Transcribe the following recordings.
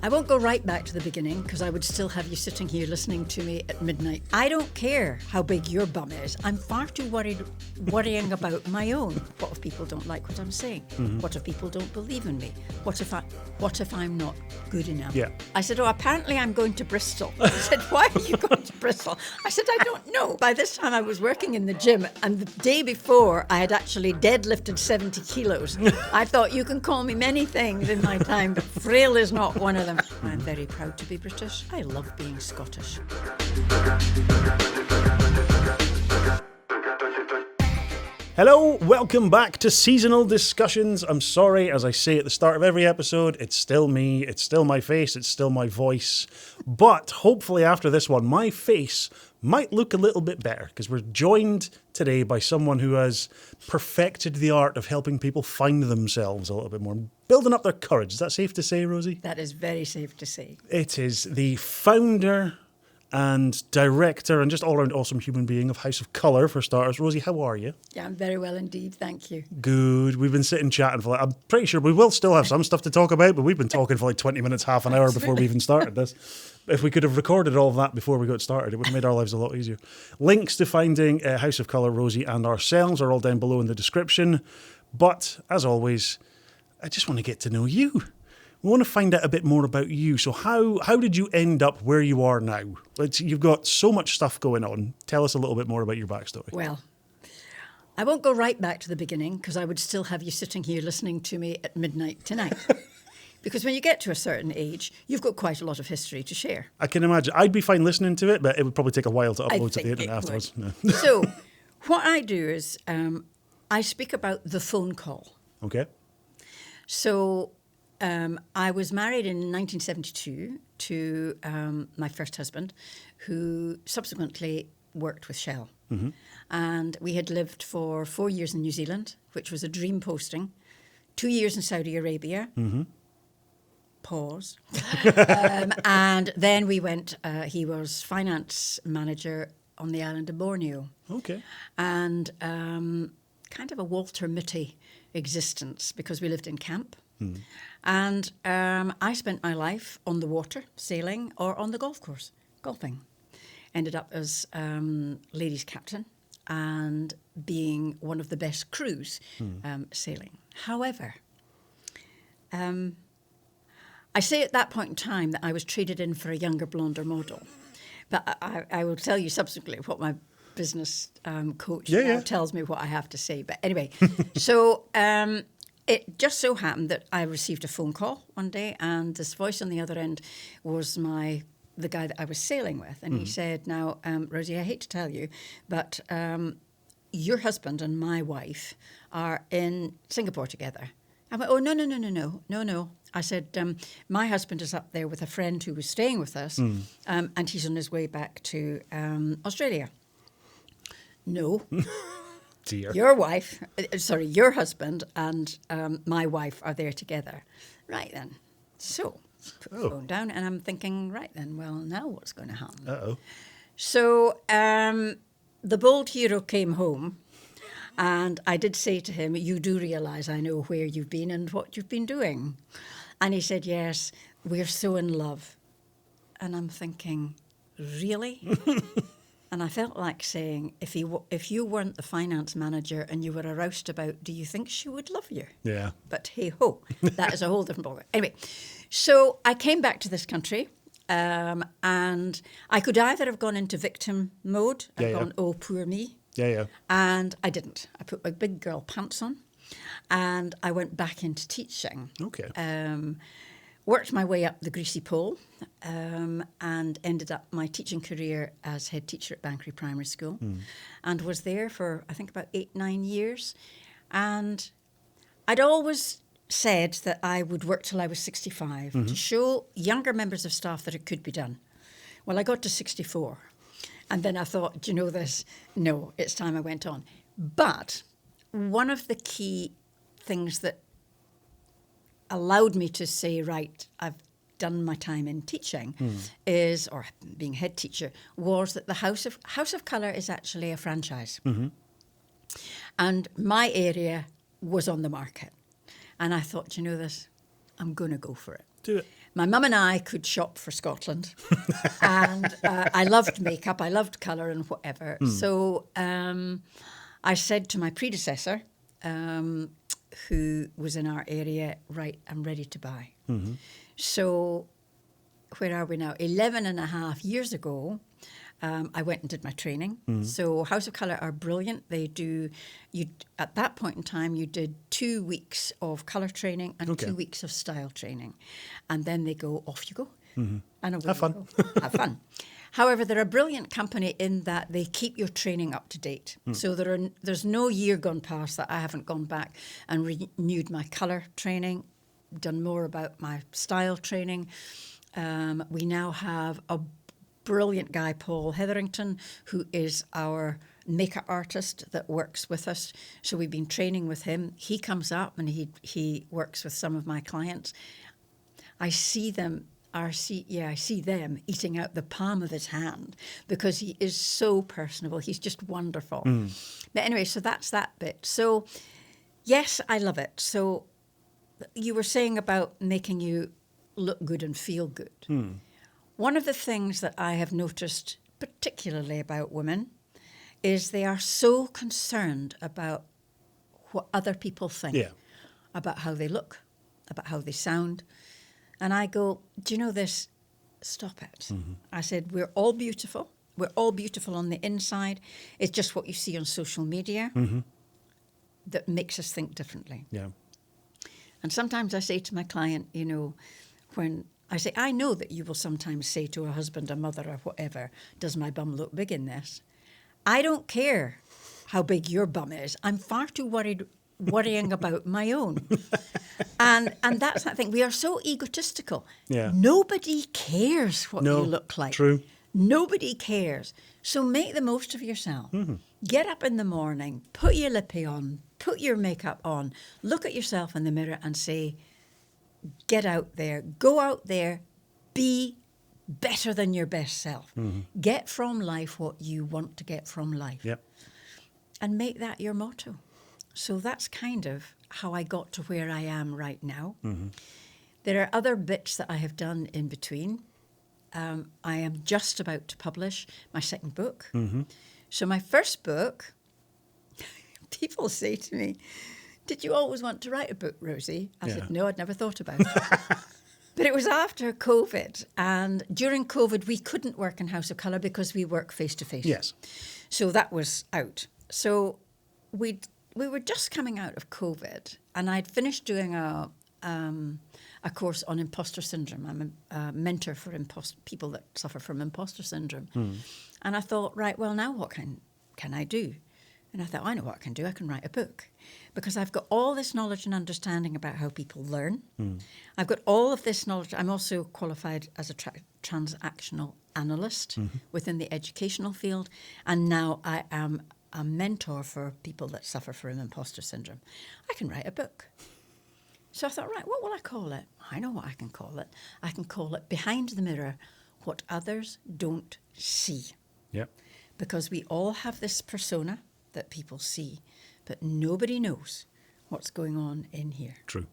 I won't go right back to the beginning because I would still have you sitting here listening to me at midnight. I don't care how big your bum is. I'm far too worrying about my own. What if people don't like what I'm saying? Mm-hmm. What if people don't believe in me? What if I'm not good enough? Yeah. I said, oh, apparently I'm going to Bristol. He said, why are you going to Bristol? I said, I don't know. By this time I was working in the gym, and the day before I had actually deadlifted 70 kilos. I thought, you can call me many things in my time, but frail is not one of them. I'm very proud to be British. I love being Scottish. Hello, welcome back to Seasonal Discussions. I'm sorry, as I say at the start of every episode, it's still me, it's still my face, it's still my voice. But hopefully after this one, my face might look a little bit better because we're joined today by someone who has perfected the art of helping people find themselves a little bit more, building up their courage. Is that safe to say, Rosie? That is very safe to say. It is the founder and director and just all-round awesome human being of House of Colour, for starters. Rosie, how are you? Yeah, I'm very well indeed, thank you. Good. We've been sitting chatting for I'm pretty sure we will still have some stuff to talk about, but we've been talking for 20 minutes, half an hour before we even started this. If we could have recorded all of that before we got started, it would have made our lives a lot easier. Links to finding House of Colour, Rosie and ourselves are all down below in the description. But, as always, I just want to get to know you. We want to find out a bit more about you. So how did you end up where you are now? You've got so much stuff going on. Tell us a little bit more about your backstory. Well, I won't go right back to the beginning because I would still have you sitting here listening to me at midnight tonight. Because when you get to a certain age, you've got quite a lot of history to share. I can imagine. I'd be fine listening to it, but it would probably take a while to upload to the internet afterwards. No. So what I do is I speak about the phone call. Okay. So I was married in 1972 to my first husband, who subsequently worked with Shell. Mm-hmm. And we had lived for 4 years in New Zealand, which was a dream posting, 2 years in Saudi Arabia. Mm-hmm. Pause. And then we went, he was finance manager on the island of Borneo. Okay. And kind of a Walter Mitty existence because we lived in camp. Hmm. And I spent my life on the water, sailing, or on the golf course, golfing. Ended up as ladies' captain and being one of the best crews sailing. However, I say at that point in time that I was traded in for a younger, blonder model. But I will tell you subsequently what my business coach now tells me what I have to say. But anyway, so it just so happened that I received a phone call one day, and this voice on the other end was the guy that I was sailing with. And he said, now, Rosie, I hate to tell you, but your husband and my wife are in Singapore together. I went, oh, no. I said, my husband is up there with a friend who was staying with us, and he's on his way back to Australia. No. Dear. Your husband and my wife are there together. Right then. So, put the phone down, and I'm thinking, right then, well, now what's going to happen? Uh-oh. So, the bold hero came home, and I did say to him, you do realise I know where you've been and what you've been doing. And he said, yes, we're so in love. And I'm thinking, really? And I felt like saying, if you weren't the finance manager and you were a roustabout, do you think she would love you? Yeah. But hey-ho, that is a whole different ballgame. Anyway, so I came back to this country, and I could either have gone into victim mode and gone, oh, poor me. Yeah. And I didn't. I put my big girl pants on, and I went back into teaching. Okay. Worked my way up the greasy pole and ended up my teaching career as head teacher at Bankery Primary School and was there for, I think, about 8-9 years. And I'd always said that I would work till I was 65 to show younger members of staff that it could be done. Well, I got to 64. And then I thought, do you know this? No, it's time I went on. But one of the key things that allowed me to say, right, I've done my time in teaching is, or being head teacher, was that the House of Colour is actually a franchise. Mm-hmm. And my area was on the market. And I thought, you know this, I'm going to go for it. Do it. my mum and I could shop for Scotland, and I loved makeup, I loved colour and whatever. So I said to my predecessor, who was in our area, right, I'm ready to buy. So where are we now? 11 and a half years ago, I went and did my training. So House of Colour are brilliant. They do, at that point in time, you did 2 weeks of colour training and 2 weeks of style training. And then they go, off you go. And away Have fun. you go. Have fun. However, they're a brilliant company in that they keep your training up to date. So there's no year gone past that I haven't gone back and renewed my colour training, done more about my style training. We now have a brilliant guy, Paul Hetherington, who is our makeup artist that works with us. So we've been training with him. He comes up and he works with some of my clients. I see them eating out the palm of his hand because he is so personable. He's just wonderful. But anyway, so that's that bit. So yes, I love it. So you were saying about making you look good and feel good. One of the things that I have noticed particularly about women is they are so concerned about what other people think, about how they look, about how they sound. And I go, do you know this? Stop it. I said, we're all beautiful. We're all beautiful on the inside. It's just what you see on social media that makes us think differently. Yeah. And sometimes I say to my client, you know, when I say, I know that you will sometimes say to a husband, a mother, or whatever, does my bum look big in this? I don't care how big your bum is. I'm far too worrying about my own. And that's that thing. We are so egotistical. Yeah. Nobody cares what you look like. True. Nobody cares. So make the most of yourself. Get up in the morning, put your lippy on, put your makeup on, look at yourself in the mirror and say, get out there, go out there, be better than your best self. Get from life what you want to get from life. Yep. And make that your motto. So that's kind of how I got to where I am right now. There are other bits that I have done in between. I am just about to publish my second book. So my first book, people say to me, did you always want to write a book, Rosie? I said, no, I'd never thought about it. But it was after COVID. And during COVID, we couldn't work in House of Colour because we work face-to-face. Yes. So that was out. So we were just coming out of COVID, and I'd finished doing a course on imposter syndrome. I'm a mentor for people that suffer from imposter syndrome. And I thought, right, well, now what can I do? And I thought, I know what I can do. I can write a book because I've got all this knowledge and understanding about how people learn. I've got all of this knowledge. I'm also qualified as a transactional analyst within the educational field. And now I am a mentor for people that suffer from imposter syndrome. I can write a book. So I thought, right, what will I call it? I know what I can call it. I can call it Behind the Mirror, What Others Don't See. Yep. Because we all have this persona that people see, but nobody knows what's going on in here. True.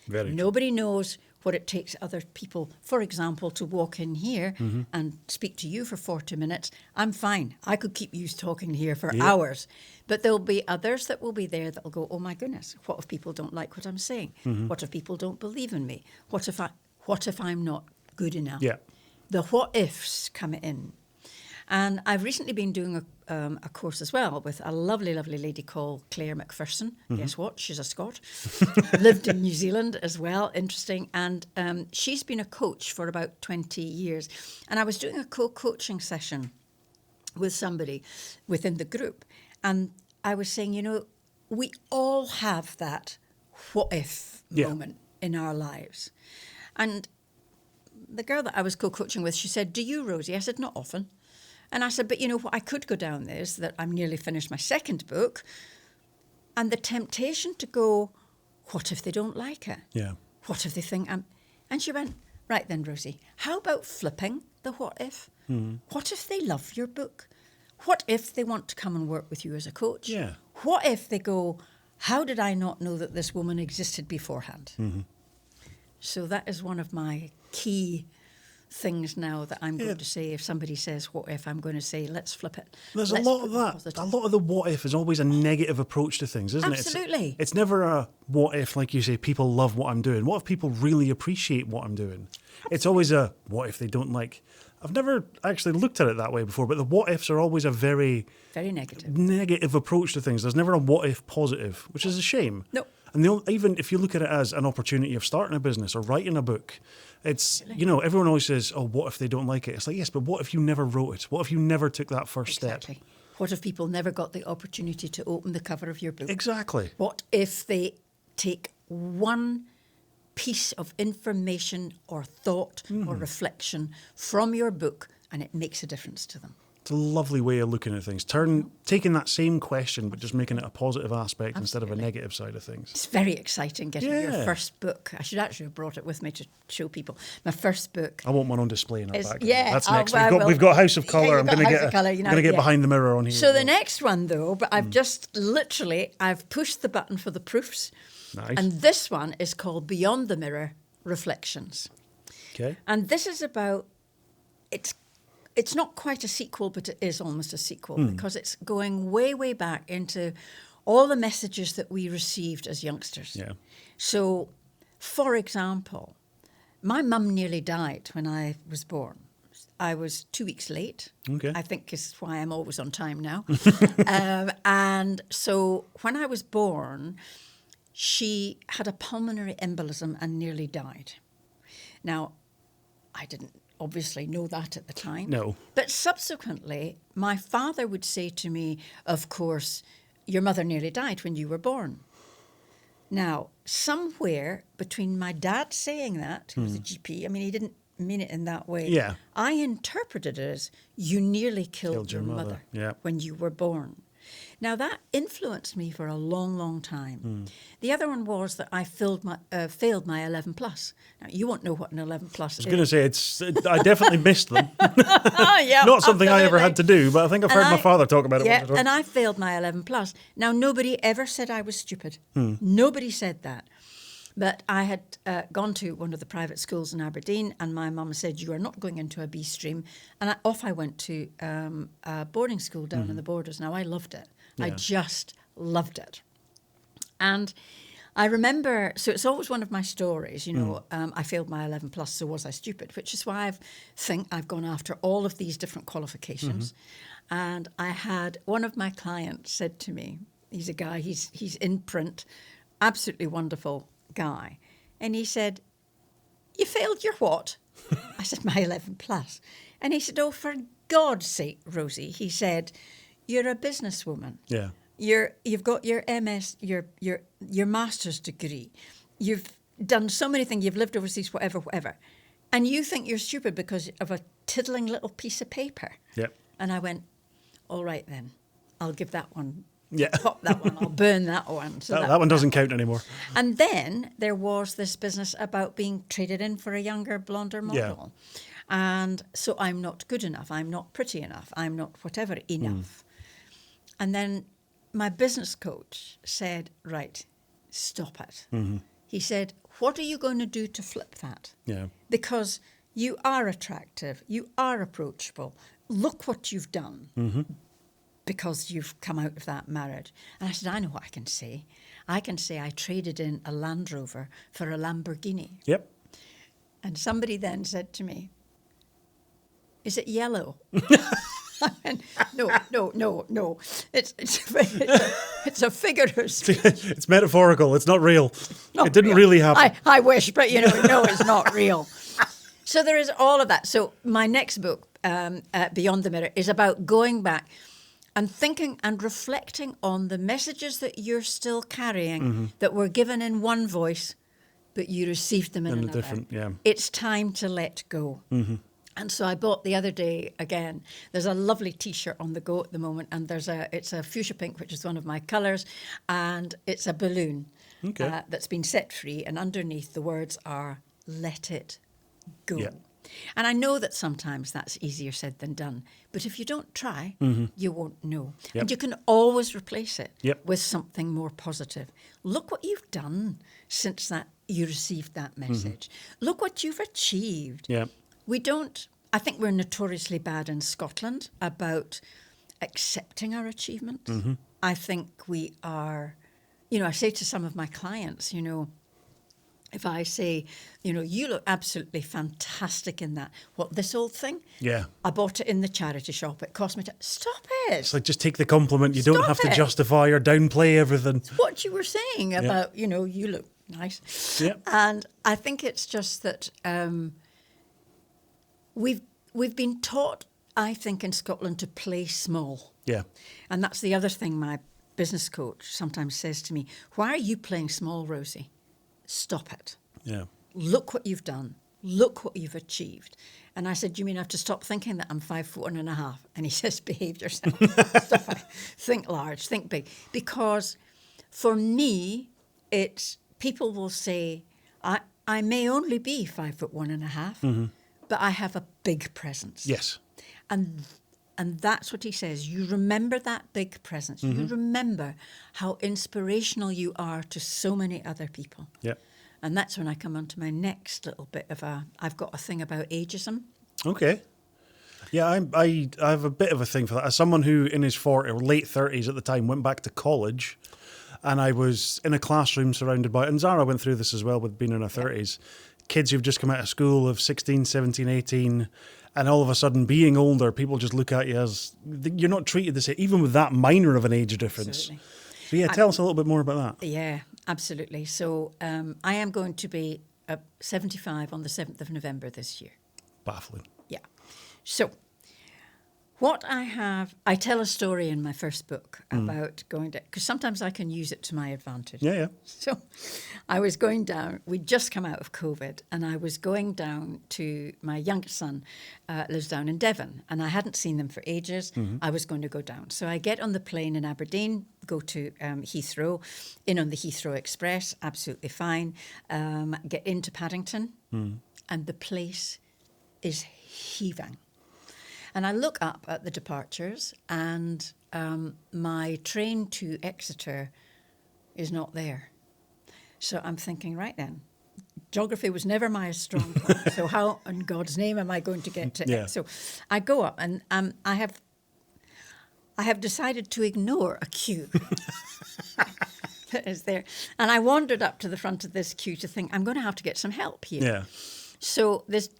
Very Nobody knows what it takes other people, for example, to walk in here and speak to you for 40 minutes. I'm fine. I could keep you talking here for hours. But there'll be others that will be there that will go, oh my goodness, what if people don't like what I'm saying? What if people don't believe in me? What if I'm not good enough? Yeah. The what ifs come in. And I've recently been doing a course as well with a lovely, lovely lady called Claire McPherson. Guess what? She's a Scot. Lived in New Zealand as well. Interesting. And she's been a coach for about 20 years. And I was doing a co-coaching session with somebody within the group. And I was saying, you know, we all have that what if moment in our lives. And the girl that I was co-coaching with, she said, do you, Rosie? I said, not often. And I said, but you know what, I could go down this, that I'm nearly finished my second book, and the temptation to go, what if they don't like it? Yeah. What if they think I'm... And she went, right then, Rosie, how about flipping the what if? What if they love your book? What if they want to come and work with you as a coach? Yeah. What if they go, how did I not know that this woman existed beforehand? So that is one of my key things now that I'm going to say. If somebody says, what if, I'm going to say, let's flip it. There's Let's a lot put of the that. positive. A lot of the what if is always a negative approach to things, isn't it? Absolutely. It's never a what if, like you say, people love what I'm doing. What if people really appreciate what I'm doing? It's always a what if they don't like. I've never actually looked at it that way before, but the what ifs are always a very negative. negative approach to things. There's never a what if positive, which is a shame. No. And even if you look at it as an opportunity of starting a business or writing a book, it's, everyone always says, oh, what if they don't like it? It's like, yes, but what if you never wrote it? What if you never took that first step? What if people never got the opportunity to open the cover of your book? Exactly. What if they take one piece of information or thought or reflection from your book and it makes a difference to them? It's a lovely way of looking at things. Taking that same question, but just making it a positive aspect instead of a negative side of things. It's very exciting getting your first book. I should actually have brought it with me to show people. My first book. I want one on display in our back. Yeah, that's next. We've got House of Colour. I'm going to get behind the mirror on here. So the next one, though, but I've just I've pushed the button for the proofs. Nice. And this one is called Beyond the Mirror Reflections. Okay. And this is about, it's not quite a sequel, but it is almost a sequel because it's going way, way back into all the messages that we received as youngsters. Yeah. So, for example, my mum nearly died when I was born. I was 2 weeks late. Okay. I think is why I'm always on time now. And so when I was born, she had a pulmonary embolism and nearly died. Now, I didn't obviously know that at the time. No. But subsequently, my father would say to me, of course, your mother nearly died when you were born. Now, somewhere between my dad saying that, who was a GP, I mean, he didn't mean it in that way. Yeah. I interpreted it as you nearly killed your mother yeah. when you were born. Now, that influenced me for a long, long time. The other one was that I failed my 11 plus. Now, you won't know what an 11 plus is. I was going to say, I definitely missed them. Yeah, not something I ever had to do, but I think I've heard my father talk about it. Yeah, and I failed my 11 plus. Now, nobody ever said I was stupid. Nobody said that. But I had gone to one of the private schools in Aberdeen, and my mum said, you are not going into a B stream. And off I went to a boarding school down in the Borders. Now, I loved it. Yeah. I just loved it. And I remember, so it's always one of my stories, I failed my 11 plus, so was I stupid? Which is why I've gone after all of these different qualifications. And I had one of my clients said to me, he's a guy, he's in print, absolutely wonderful guy. And he said, you failed your what? I said, my 11 plus. And he said, oh, for God's sake, Rosie, he said, you're a businesswoman. Yeah. You've got your MS, your master's degree. You've done so many things. You've lived overseas, whatever. And you think you're stupid because of a tiddling little piece of paper. Yep. And I went, all right then, I'll give that one. Yeah. Pop that one. I'll burn that one. So that one doesn't count anymore. And then there was this business about being traded in for a younger, blonder model. Yeah. And so I'm not good enough. I'm not pretty enough. I'm not whatever enough. And then my business coach said, right, stop it. He said, what are you going to do to flip that? Yeah. Because you are attractive. You are approachable. Look what you've done. Because you've come out of that marriage. And I said, I know what I can say. I can say I traded in a Land Rover for a Lamborghini. Yep. And somebody then said to me, is it yellow? I went, no. It's a figure of speech. It's metaphorical. It's not real. It didn't really happen. I wish, but no, it's not real. So there is all of that. So my next book, Beyond the Mirror, is about going back and thinking and reflecting on the messages that you're still carrying that were given in one voice, but you received them in another. Different, yeah. It's time to let go. And so I bought the other day, again, there's a lovely T-shirt on the go at the moment, and it's a fuchsia pink, which is one of my colours, and it's a balloon that's been set free, and underneath the words are, let it go. Yeah. And I know that sometimes that's easier said than done. But if you don't try, you won't know. Yep. And you can always replace it Yep. with something more positive. Look what you've done since that you received that message. Look what you've achieved. Yeah. I think we're notoriously bad in Scotland about accepting our achievements. I think we are, I say to some of my clients, if I say, you look absolutely fantastic in that. What, this old thing? Yeah. I bought it in the charity shop. It cost me... Stop it. It's like, just take the compliment. You don't Stop have to it. justify or downplay everything. What you were saying about, you look nice. Yeah. And I think it's just that we've been taught, I think, in Scotland to play small. Yeah. And that's the other thing my business coach sometimes says to me. Why are you playing small, Rosie? Stop it. Yeah. Look what you've done. Look what you've achieved. And I said, you mean I have to stop thinking that I'm 5'1.5"? And he says, behave yourself. Stop it. Think large, think big. Because for me, it's people will say, I may only be 5'1.5", but I have a big presence. Yes. And that's what he says. You remember that big presence. You remember how inspirational you are to so many other people. Yeah. And that's when I come on to my next little bit of I've got a thing about ageism. Okay. Yeah, I have a bit of a thing for that. As someone who in his late 30s at the time went back to college, and I was in a classroom surrounded by, and Zara went through this as well with being in her 30s, kids who've just come out of school of 16, 17, 18, and all of a sudden being older, people just look at you as, you're not treated the same, even with that minor of an age difference. Absolutely. So yeah, tell us a little bit more about that. Yeah, absolutely. So I am going to be 75 on the 7th of November this year. Baffling. Yeah. So what I tell a story in my first book about going to, because sometimes I can use it to my advantage. Yeah, yeah. So I was going down, we'd just come out of COVID, and I was going down to, my youngest son lives down in Devon, and I hadn't seen them for ages. I was going to go down. So I get on the plane in Aberdeen, go to Heathrow, in on the Heathrow Express, absolutely fine, get into Paddington, and the place is heaving. And I look up at the departures, and my train to Exeter is not there. So I'm thinking, right then, geography was never my strong point. So how in God's name am I going to get to Yeah. So I go up, and I have decided to ignore a queue that is there. And I wandered up to the front of this queue to think, I'm going to have to get some help here. Yeah. So this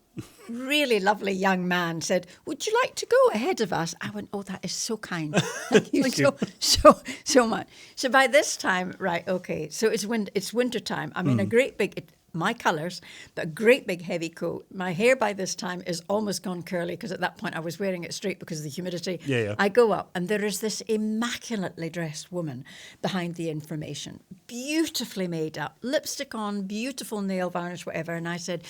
really lovely young man said, would you like to go ahead of us? I went, oh, that is so kind. Thank you so much. So by this time, right, okay, so it's winter time. I'm in a great big, my colours, but a great big heavy coat. My hair by this time is almost gone curly because at that point I was wearing it straight because of the humidity. Yeah. I go up and there is this immaculately dressed woman behind the information, beautifully made up, lipstick on, beautiful nail varnish, whatever. And I said,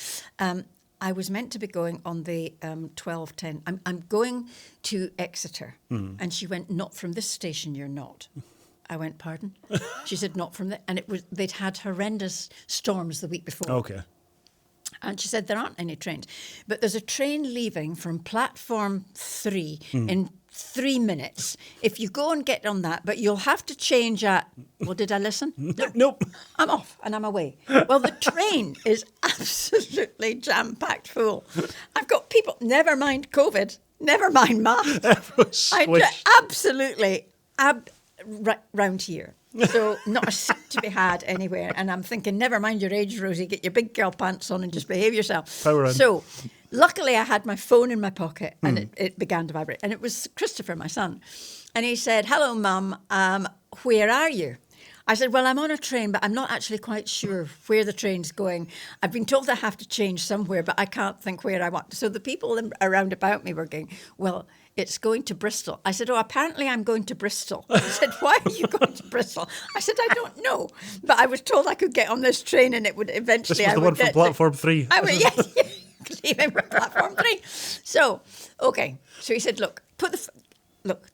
I was meant to be going on the 12:10. I'm going to Exeter. And she went, not from this station, you're not. I went, pardon? She said, not from the... And they'd had horrendous storms the week before. Okay. And she said, there aren't any trains. But there's a train leaving from platform 3 in 3 minutes. If you go and get on that, but you'll have to change at... Well, did I listen? Nope. I'm off and I'm away. Well, the train is absolutely jam-packed full. I've got people, never mind COVID, never mind masks. Absolutely round here. So not a seat to be had anywhere. And I'm thinking, never mind your age, Rosie, get your big girl pants on and just behave yourself. Power on. So luckily I had my phone in my pocket and it began to vibrate. And it was Christopher, my son. And he said, hello, Mum, where are you? I said, well, I'm on a train, but I'm not actually quite sure where the train's going. I've been told I have to change somewhere, but I can't think where I want. So the people around about me were going, well, it's going to Bristol. I said, oh, apparently I'm going to Bristol. He said, why are you going to Bristol? I said, I don't know. But I was told I could get on this train and it would eventually... This was the one from platform 3. I would, yes, even from platform 3. So, okay. So he said, look,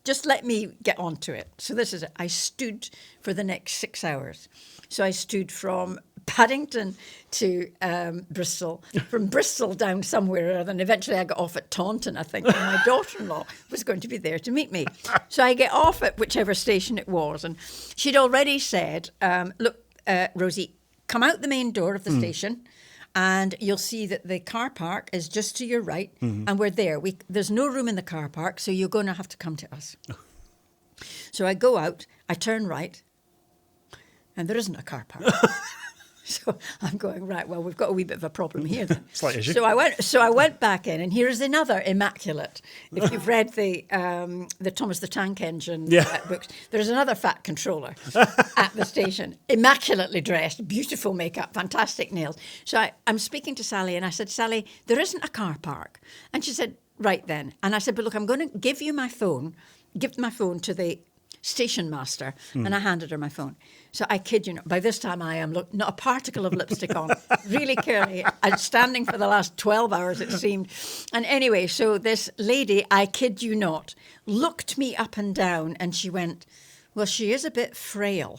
just let me get on to it. So this is it. I stood for the next 6 hours. So I stood from Paddington to Bristol, from Bristol down somewhere or other, and eventually I got off at Taunton, I think, and my daughter-in-law was going to be there to meet me. So I get off at whichever station it was, and she'd already said, look, Rosie, come out the main door of the station, and you'll see that the car park is just to your right, and we're there. There's no room in the car park, so you're going to have to come to us. So I go out, I turn right, and there isn't a car park. So I'm going, right, well, we've got a wee bit of a problem here then. Slight issue. So I went back in, and here is another immaculate. If you've read the Thomas the Tank Engine books, there's another fat controller at the station, immaculately dressed, beautiful makeup, fantastic nails. So I'm speaking to Sally, and I said, Sally, there isn't a car park. And she said, right then. And I said, but look, I'm going to give my phone to the station master, and I handed her my phone. So I kid you not, by this time I am not a particle of lipstick on, really curly, standing for the last 12 hours it seemed. And anyway, so this lady, I kid you not, looked me up and down, and she went, well, she is a bit frail.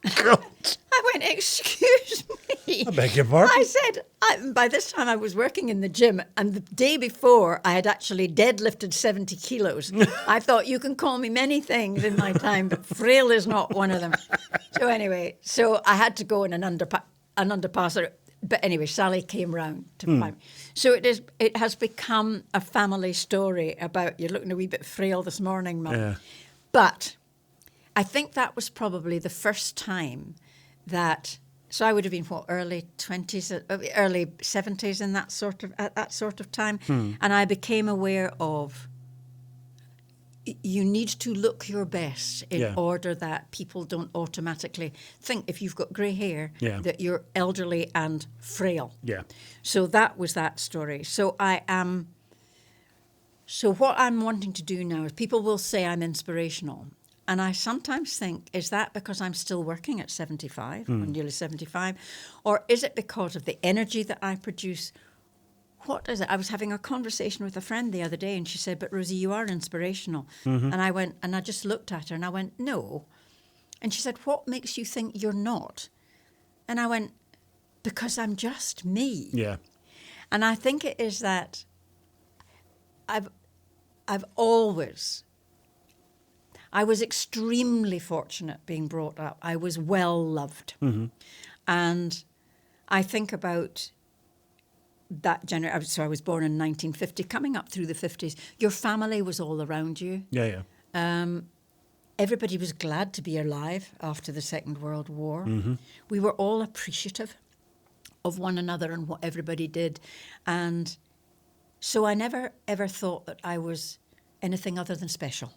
I went, excuse me. I beg your pardon? I said, by this time I was working in the gym, and the day before I had actually deadlifted 70 kilos. I thought, you can call me many things in my time, but frail is not one of them. So anyway, so I had to go in an underpass. But anyway, Sally came round to find me. So it has become a family story about, you're looking a wee bit frail this morning, Mum. Yeah. But I think that was probably the first time that, so I would have been early 20s, early 70s in at that sort of time, and I became aware of you need to look your best in order that people don't automatically think, if you've got grey hair, that you're elderly and frail. Yeah. So that was that story. So So what I'm wanting to do now is, people will say I'm inspirational. And I sometimes think, is that because I'm still working at 75, or nearly 75? Or is it because of the energy that I produce? What is it? I was having a conversation with a friend the other day, and she said, but Rosie, you are inspirational. And I went, and I just looked at her, and I went, no. And she said, what makes you think you're not? And I went, because I'm just me. Yeah. And I think it is that I was extremely fortunate being brought up. I was well loved. And I think about that generation. So I was born in 1950, coming up through the 50s. Your family was all around you. Yeah. Everybody was glad to be alive after the Second World War. We were all appreciative of one another and what everybody did. And so I never, ever thought that I was anything other than special.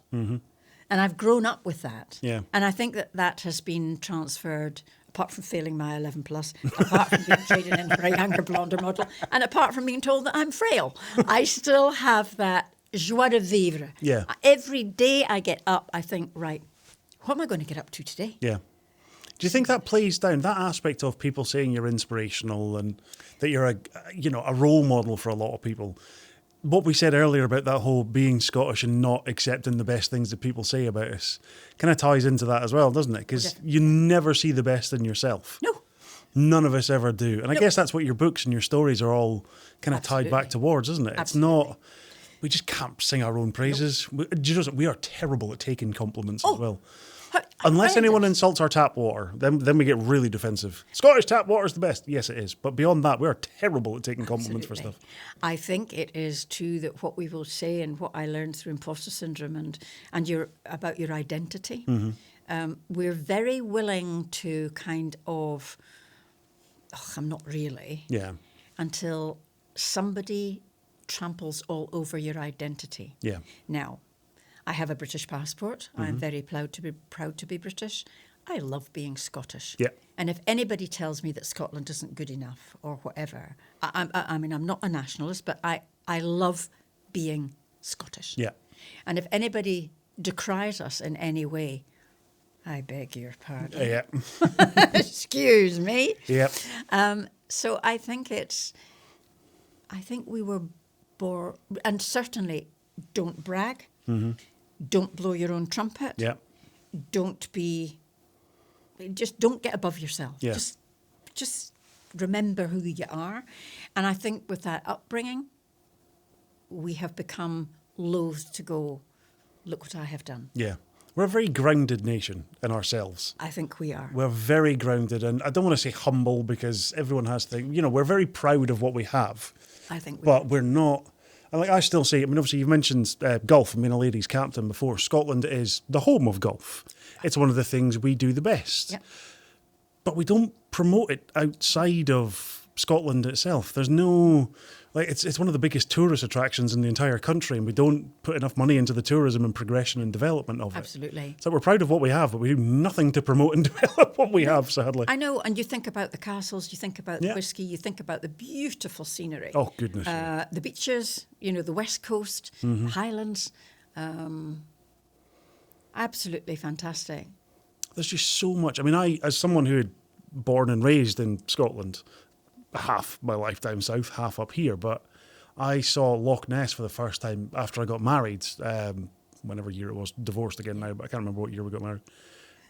And I've grown up with that. Yeah. And I think that has been transferred, apart from failing my 11 plus, apart from being traded in for a younger, blonder model, and apart from being told that I'm frail, I still have that joie de vivre. Yeah. Every day I get up, I think, right, what am I going to get up to today? Yeah. Do you think that plays down, that aspect of people saying you're inspirational and that you're a role model for a lot of people? What we said earlier about that whole being Scottish and not accepting the best things that people say about us kind of ties into that as well, doesn't it? Because you never see the best in yourself. No. None of us ever do. And I guess that's what your books and your stories are all kind of tied back towards, isn't it? Absolutely. It's not, we just can't sing our own praises. We are terrible at taking compliments as well. Unless anyone insults our tap water, then we get really defensive. Scottish tap water is the best. Yes, it is. But beyond that, we are terrible at taking compliments for stuff. I think it is too that what we will say, and what I learned through imposter syndrome and about your identity. We're very willing to kind of, I'm not really. Yeah. Until somebody tramples all over your identity. Yeah. Now, I have a British passport. I'm very proud to be British. I love being Scottish. Yeah. And if anybody tells me that Scotland isn't good enough or whatever, I mean, I'm not a nationalist, but I love being Scottish. Yeah. And if anybody decries us in any way, I beg your pardon. Yeah. Excuse me. Yeah. So I think we were born, and certainly don't brag. Don't blow your own trumpet. Yeah. Just don't get above yourself. Yeah. Just just remember who you are. And I think with that upbringing, we have become loath to go, look what I have done. Yeah. We're a very grounded nation in ourselves. I think we are. We're very grounded, and I don't want to say humble because everyone has things. You know, we're very proud of what we have. I think we But are. we're not. And like I still say, I mean, obviously you've mentioned golf and being a ladies' captain before. Scotland is the home of golf. It's one of the things we do the best. Yep. But we don't promote it outside of Scotland itself. There's no, like, it's one of the biggest tourist attractions in the entire country, and we don't put enough money into the tourism and progression and development of it. Absolutely. So we're proud of what we have, but we do nothing to promote and develop what we have, sadly. I know, and you think about the castles, you think about the Yeah. whiskey, you think about the beautiful scenery. Oh, goodness. Yeah. The beaches, you know, the West Coast, Highlands. Absolutely fantastic. There's just so much. I mean, as someone who had born and raised in Scotland, half my lifetime south, half up here, but I saw Loch Ness for the first time after I got married, whenever year it was, divorced again now, but I can't remember what year we got married.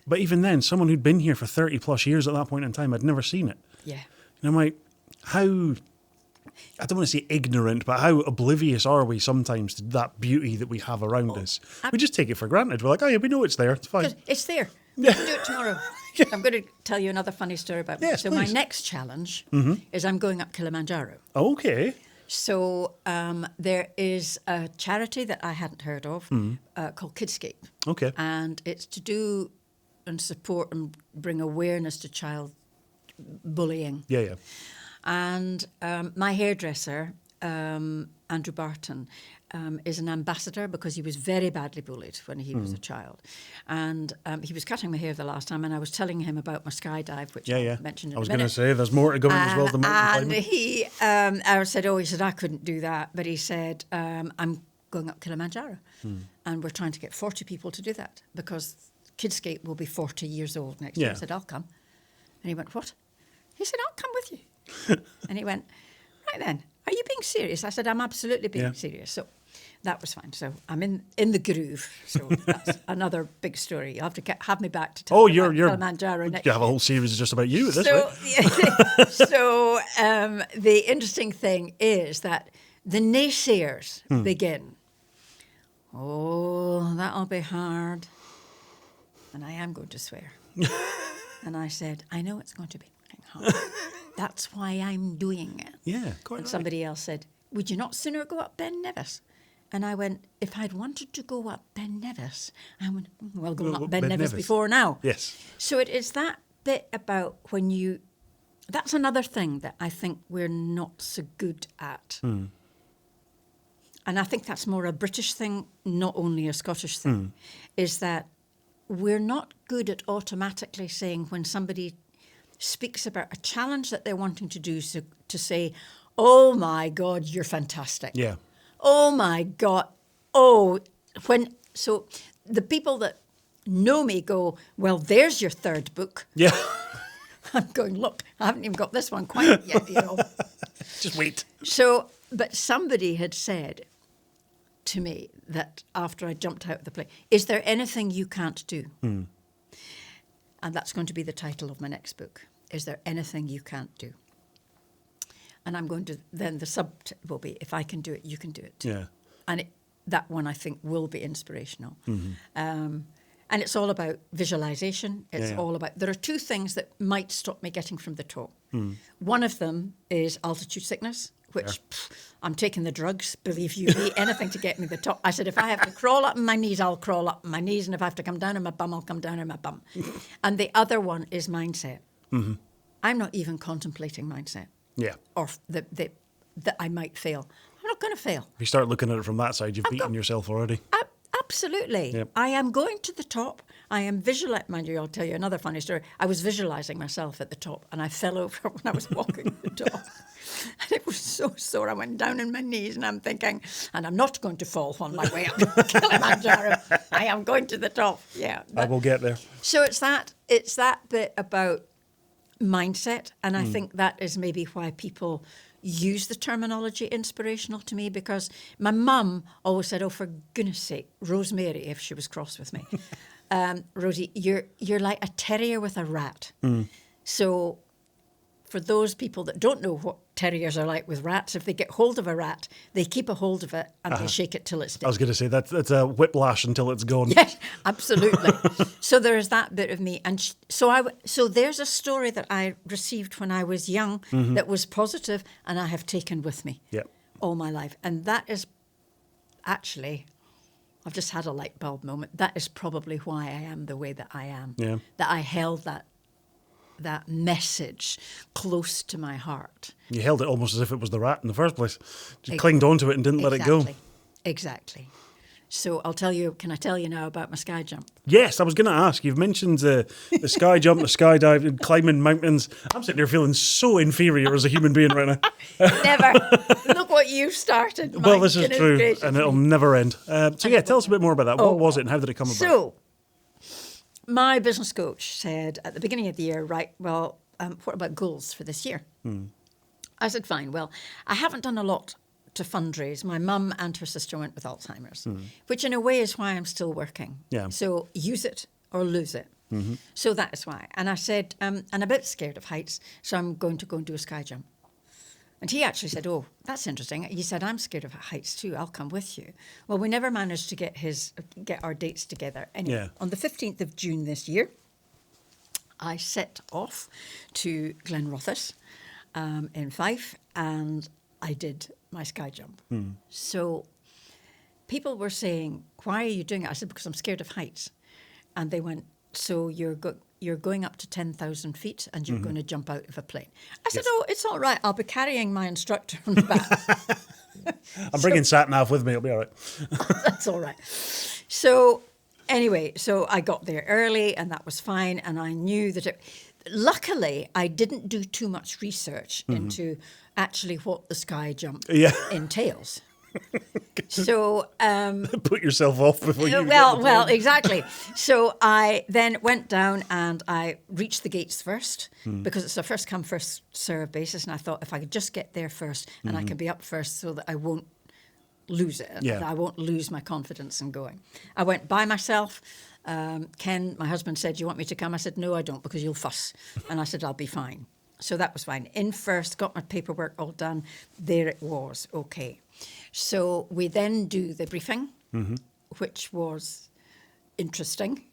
But even then, someone who'd been here for 30 plus years at that point in time, I'd never seen it. Yeah. And I'm like, how, I don't want to say ignorant, but how oblivious are we sometimes to that beauty that we have around us? We just take it for granted. We're like, oh yeah, we know it's there, it's fine. 'Cause it's there. We can do it tomorrow. I'm going to tell you another funny story about me. Yes, So please. my next challenge is I'm going up Kilimanjaro. Okay. So there is a charity that I hadn't heard of called Kidscape. Okay. And it's to do and support and bring awareness to child bullying. Yeah, yeah. And my hairdresser, Andrew Barton, is an ambassador because he was very badly bullied when he was a child. And he was cutting my hair the last time, and I was telling him about my skydive, which Yeah, I'll yeah. mention in I was a going to minute. say, there's more to going as well as the mountain And climbing. I said, I couldn't do that. But he said, I'm going up Kilimanjaro. And we're trying to get 40 people to do that because Kidscape will be 40 years old next year. Yeah. I said, I'll come. And he went, what? He said, I'll come with you. And he went, right then, are you being serious? I said, I'm absolutely being serious. So that was fine. So I'm in the groove. So that's another big story. You'll have to have me back to tell Oh, you you're about Kilimanjaro next you have a whole series just about you at this so, rate. so the interesting thing is that the naysayers begin. Oh, that'll be hard. And I am going to swear. And I said, I know it's going to be hard. That's why I'm doing it. Yeah, quite And right. somebody else said, would you not sooner go up Ben Nevis? And I went, if I'd wanted to go up Ben Nevis, I went, well, going up Ben Nevis before now. Yes. So it is that bit about when you, that's another thing that I think we're not so good at. And I think that's more a British thing, not only a Scottish thing, is that we're not good at automatically saying when somebody speaks about a challenge that they're wanting to do, so to say, oh my God, you're fantastic. Yeah. Oh my God. So the people that know me go, well, there's your third book. Yeah. I'm going, look, I haven't even got this one quite yet, you know. Just wait. So, but somebody had said to me that after I jumped out of the plane, is there anything you can't do? And that's going to be the title of my next book. Is there anything you can't do? And I'm going to, then the subtitle will be, if I can do it, you can do it. Yeah. And that one I think will be inspirational. And it's all about visualization. It's all about, there are two things that might stop me getting from the top. One of them is altitude sickness, which I'm taking the drugs, believe you me, anything to get me to the top. I said, if I have to crawl up on my knees, I'll crawl up on my knees. And if I have to come down on my bum, I'll come down on my bum. And the other one is mindset. I'm not even contemplating mindset. Yeah. Or that I might fail. I'm not going to fail. If you start looking at it from that side, you've beaten yourself already. Absolutely. Yep. I am going to the top. I am visualizing. Mind you, I'll tell you another funny story. I was visualizing myself at the top and I fell over when I was walking to the top. And it was so sore. I went down on my knees and I'm thinking, and I'm not going to fall on my way up Kilimanjaro. I am going to the top. Yeah. I will get there. So it's that bit about mindset. And I think that is maybe why people use the terminology inspirational to me, because my mum always said, oh, for goodness sake, Rosemary, if she was cross with me, Rosie, you're like a terrier with a rat. So for those people that don't know what terriers are like with rats, if they get hold of a rat, they keep a hold of it and they shake it till it's dead. I was going to say that's a whiplash until it's gone. Yes, absolutely. So there's that bit of me, and so there's a story that I received when I was young that was positive, and I have taken with me all my life, and that is actually, I've just had a light bulb moment. That is probably why I am the way that I am. Yeah. That I held that message close to my heart. You held it almost as if it was the rat in the first place. You clinged onto it and didn't let it go. Exactly. So can I tell you now about my sky jump? Yes, I was going to ask. You've mentioned the sky jump, the skydiving, climbing mountains. I'm sitting here feeling so inferior as a human being right now. Never. Look what you've started. Well, this is true, and it'll never end. Tell us a bit more about that. What was it and how did it come about? So, my business coach said at the beginning of the year, right, well, what about goals for this year? I said, fine. Well, I haven't done a lot to fundraise. My mum and her sister went with Alzheimer's, which in a way is why I'm still working. Yeah. So use it or lose it. So that is why. And I said, I'm a bit scared of heights, so I'm going to go and do a sky jump. And he actually said, oh, that's interesting. He said, I'm scared of heights too. I'll come with you. Well, we never managed to get our dates together. Anyway, on the 15th of June this year, I set off to Glenrothes in Fife, and I did my sky jump. So people were saying, why are you doing it? I said, because I'm scared of heights. And they went, so you're going up to 10,000 feet and you're going to jump out of a plane. I said, oh, it's all right. I'll be carrying my instructor on the back. I'm bringing sat-nav with me. It'll be all right. That's all right. So anyway, so I got there early and that was fine. And I knew that luckily, I didn't do too much research into actually what the sky jump entails. So put yourself off before you well, exactly. So I then went down and I reached the gates first because it's a first come first serve basis, and I thought if I could just get there first and I can be up first so that I won't lose it, that I won't lose my confidence in going. I went by myself. Ken, my husband, said, "Do you want me to come?" I said, "No, I don't, because you'll fuss." And I said, "I'll be fine." So that was fine. In first, got my paperwork all done. There it was. Okay. So we then do the briefing, which was interesting,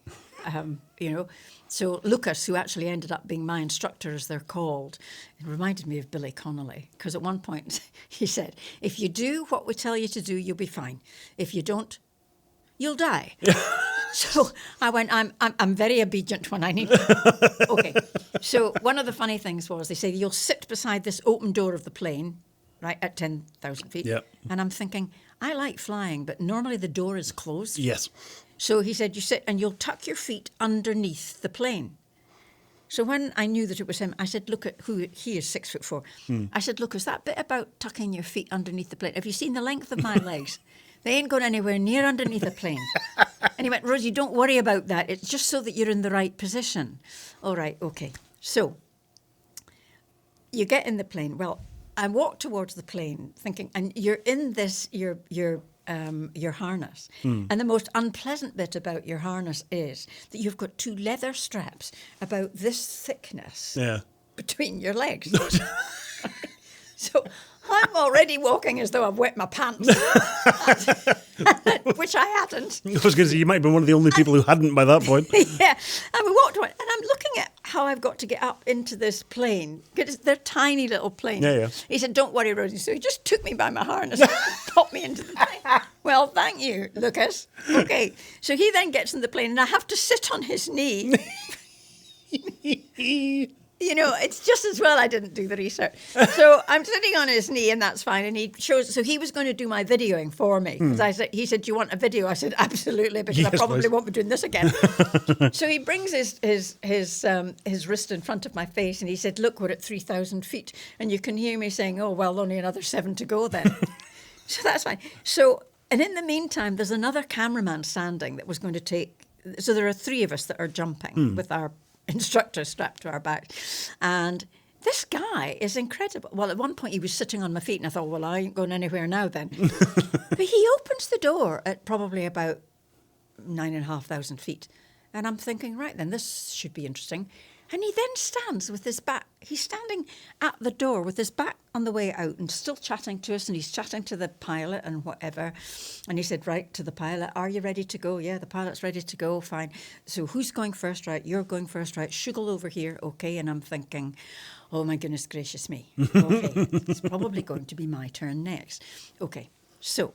So Lucas, who actually ended up being my instructor, as they're called, it reminded me of Billy Connolly, because at one point he said, if you do what we tell you to do, you'll be fine. If you don't, you'll die. So I went, I'm very obedient when I need to. Okay. So one of the funny things was they say, you'll sit beside this open door of the plane, right, at 10,000 feet. Yep. And I'm thinking, I like flying, but normally the door is closed. Yes. So he said, you sit and you'll tuck your feet underneath the plane. So when I knew that it was him, I said, look at he is 6'4". I said, look, is that bit about tucking your feet underneath the plane? Have you seen the length of my legs? They ain't going anywhere near underneath a plane. And he went, Rosie, don't worry about that. It's just so that you're in the right position. All right, okay. So you get in the plane. Well, I walked towards the plane thinking, and you're in this, your harness. And the most unpleasant bit about your harness is that you've got two leather straps about this thickness between your legs. So I'm already walking as though I've wet my pants, which I hadn't. I was going to say, you might have been one of the only people who hadn't by that point. Yeah, and we walked on, and I'm looking at how I've got to get up into this plane, because they're tiny little planes. Yeah. He said, don't worry, Rosie. So he just took me by my harness and got me into the plane. Well, thank you, Lucas. Okay, so he then gets in the plane, and I have to sit on his knee. You know, it's just as well I didn't do the research. So I'm sitting on his knee, and that's fine. And he shows. So he was going to do my videoing for me. He said, "Do you want a video?" I said, "Absolutely," because I probably won't be doing this again. So he brings his wrist in front of my face, and he said, "Look, we're at 3,000 feet," and you can hear me saying, "Oh well, only another 7 to go then." So that's fine. So, and in the meantime, there's another cameraman standing that was going to take. So there are 3 of us that are jumping with our instructor strapped to our back, and this guy is incredible. Well, at one point he was sitting on my feet, and I thought, well, I ain't going anywhere now then. But he opens the door at probably about 9,500 feet, and I'm thinking, right then, this should be interesting. And he then stands with his back. He's standing at the door with his back on the way out and still chatting to us. And he's chatting to the pilot and whatever. And he said, right, to the pilot, are you ready to go? Yeah, the pilot's ready to go. Fine. So who's going first? Right, you're going first. Right, Shuggle over here. Okay. And I'm thinking, oh, my goodness gracious me. Okay, it's probably going to be my turn next. Okay, so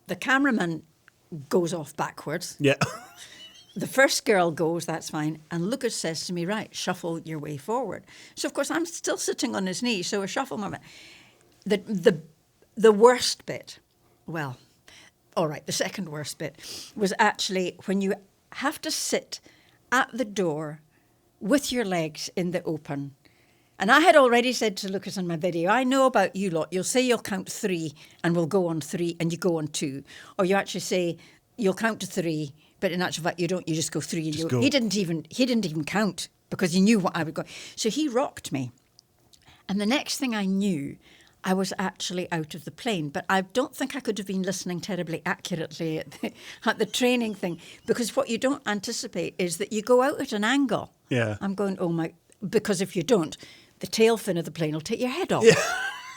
the cameraman goes off backwards. Yeah. The first girl goes, that's fine. And Lucas says to me, right, shuffle your way forward. So, of course, I'm still sitting on his knee, so a shuffle moment. The worst bit, well, all right, the second worst bit was actually when you have to sit at the door with your legs in the open. And I had already said to Lucas in my video, I know about you lot. You'll say you'll count 3 and we'll go on 3 and you go on 2. Or you actually say you'll count to 3, but in actual fact you don't. You just go 3 and Just you go. He didn't even count because he knew what I would go. So he rocked me. And the next thing I knew, I was actually out of the plane. But I don't think I could have been listening terribly accurately at the training thing, because what you don't anticipate is that you go out at an angle. Yeah. I'm going, oh my, because if you don't, the tail fin of the plane will take your head off. Yeah.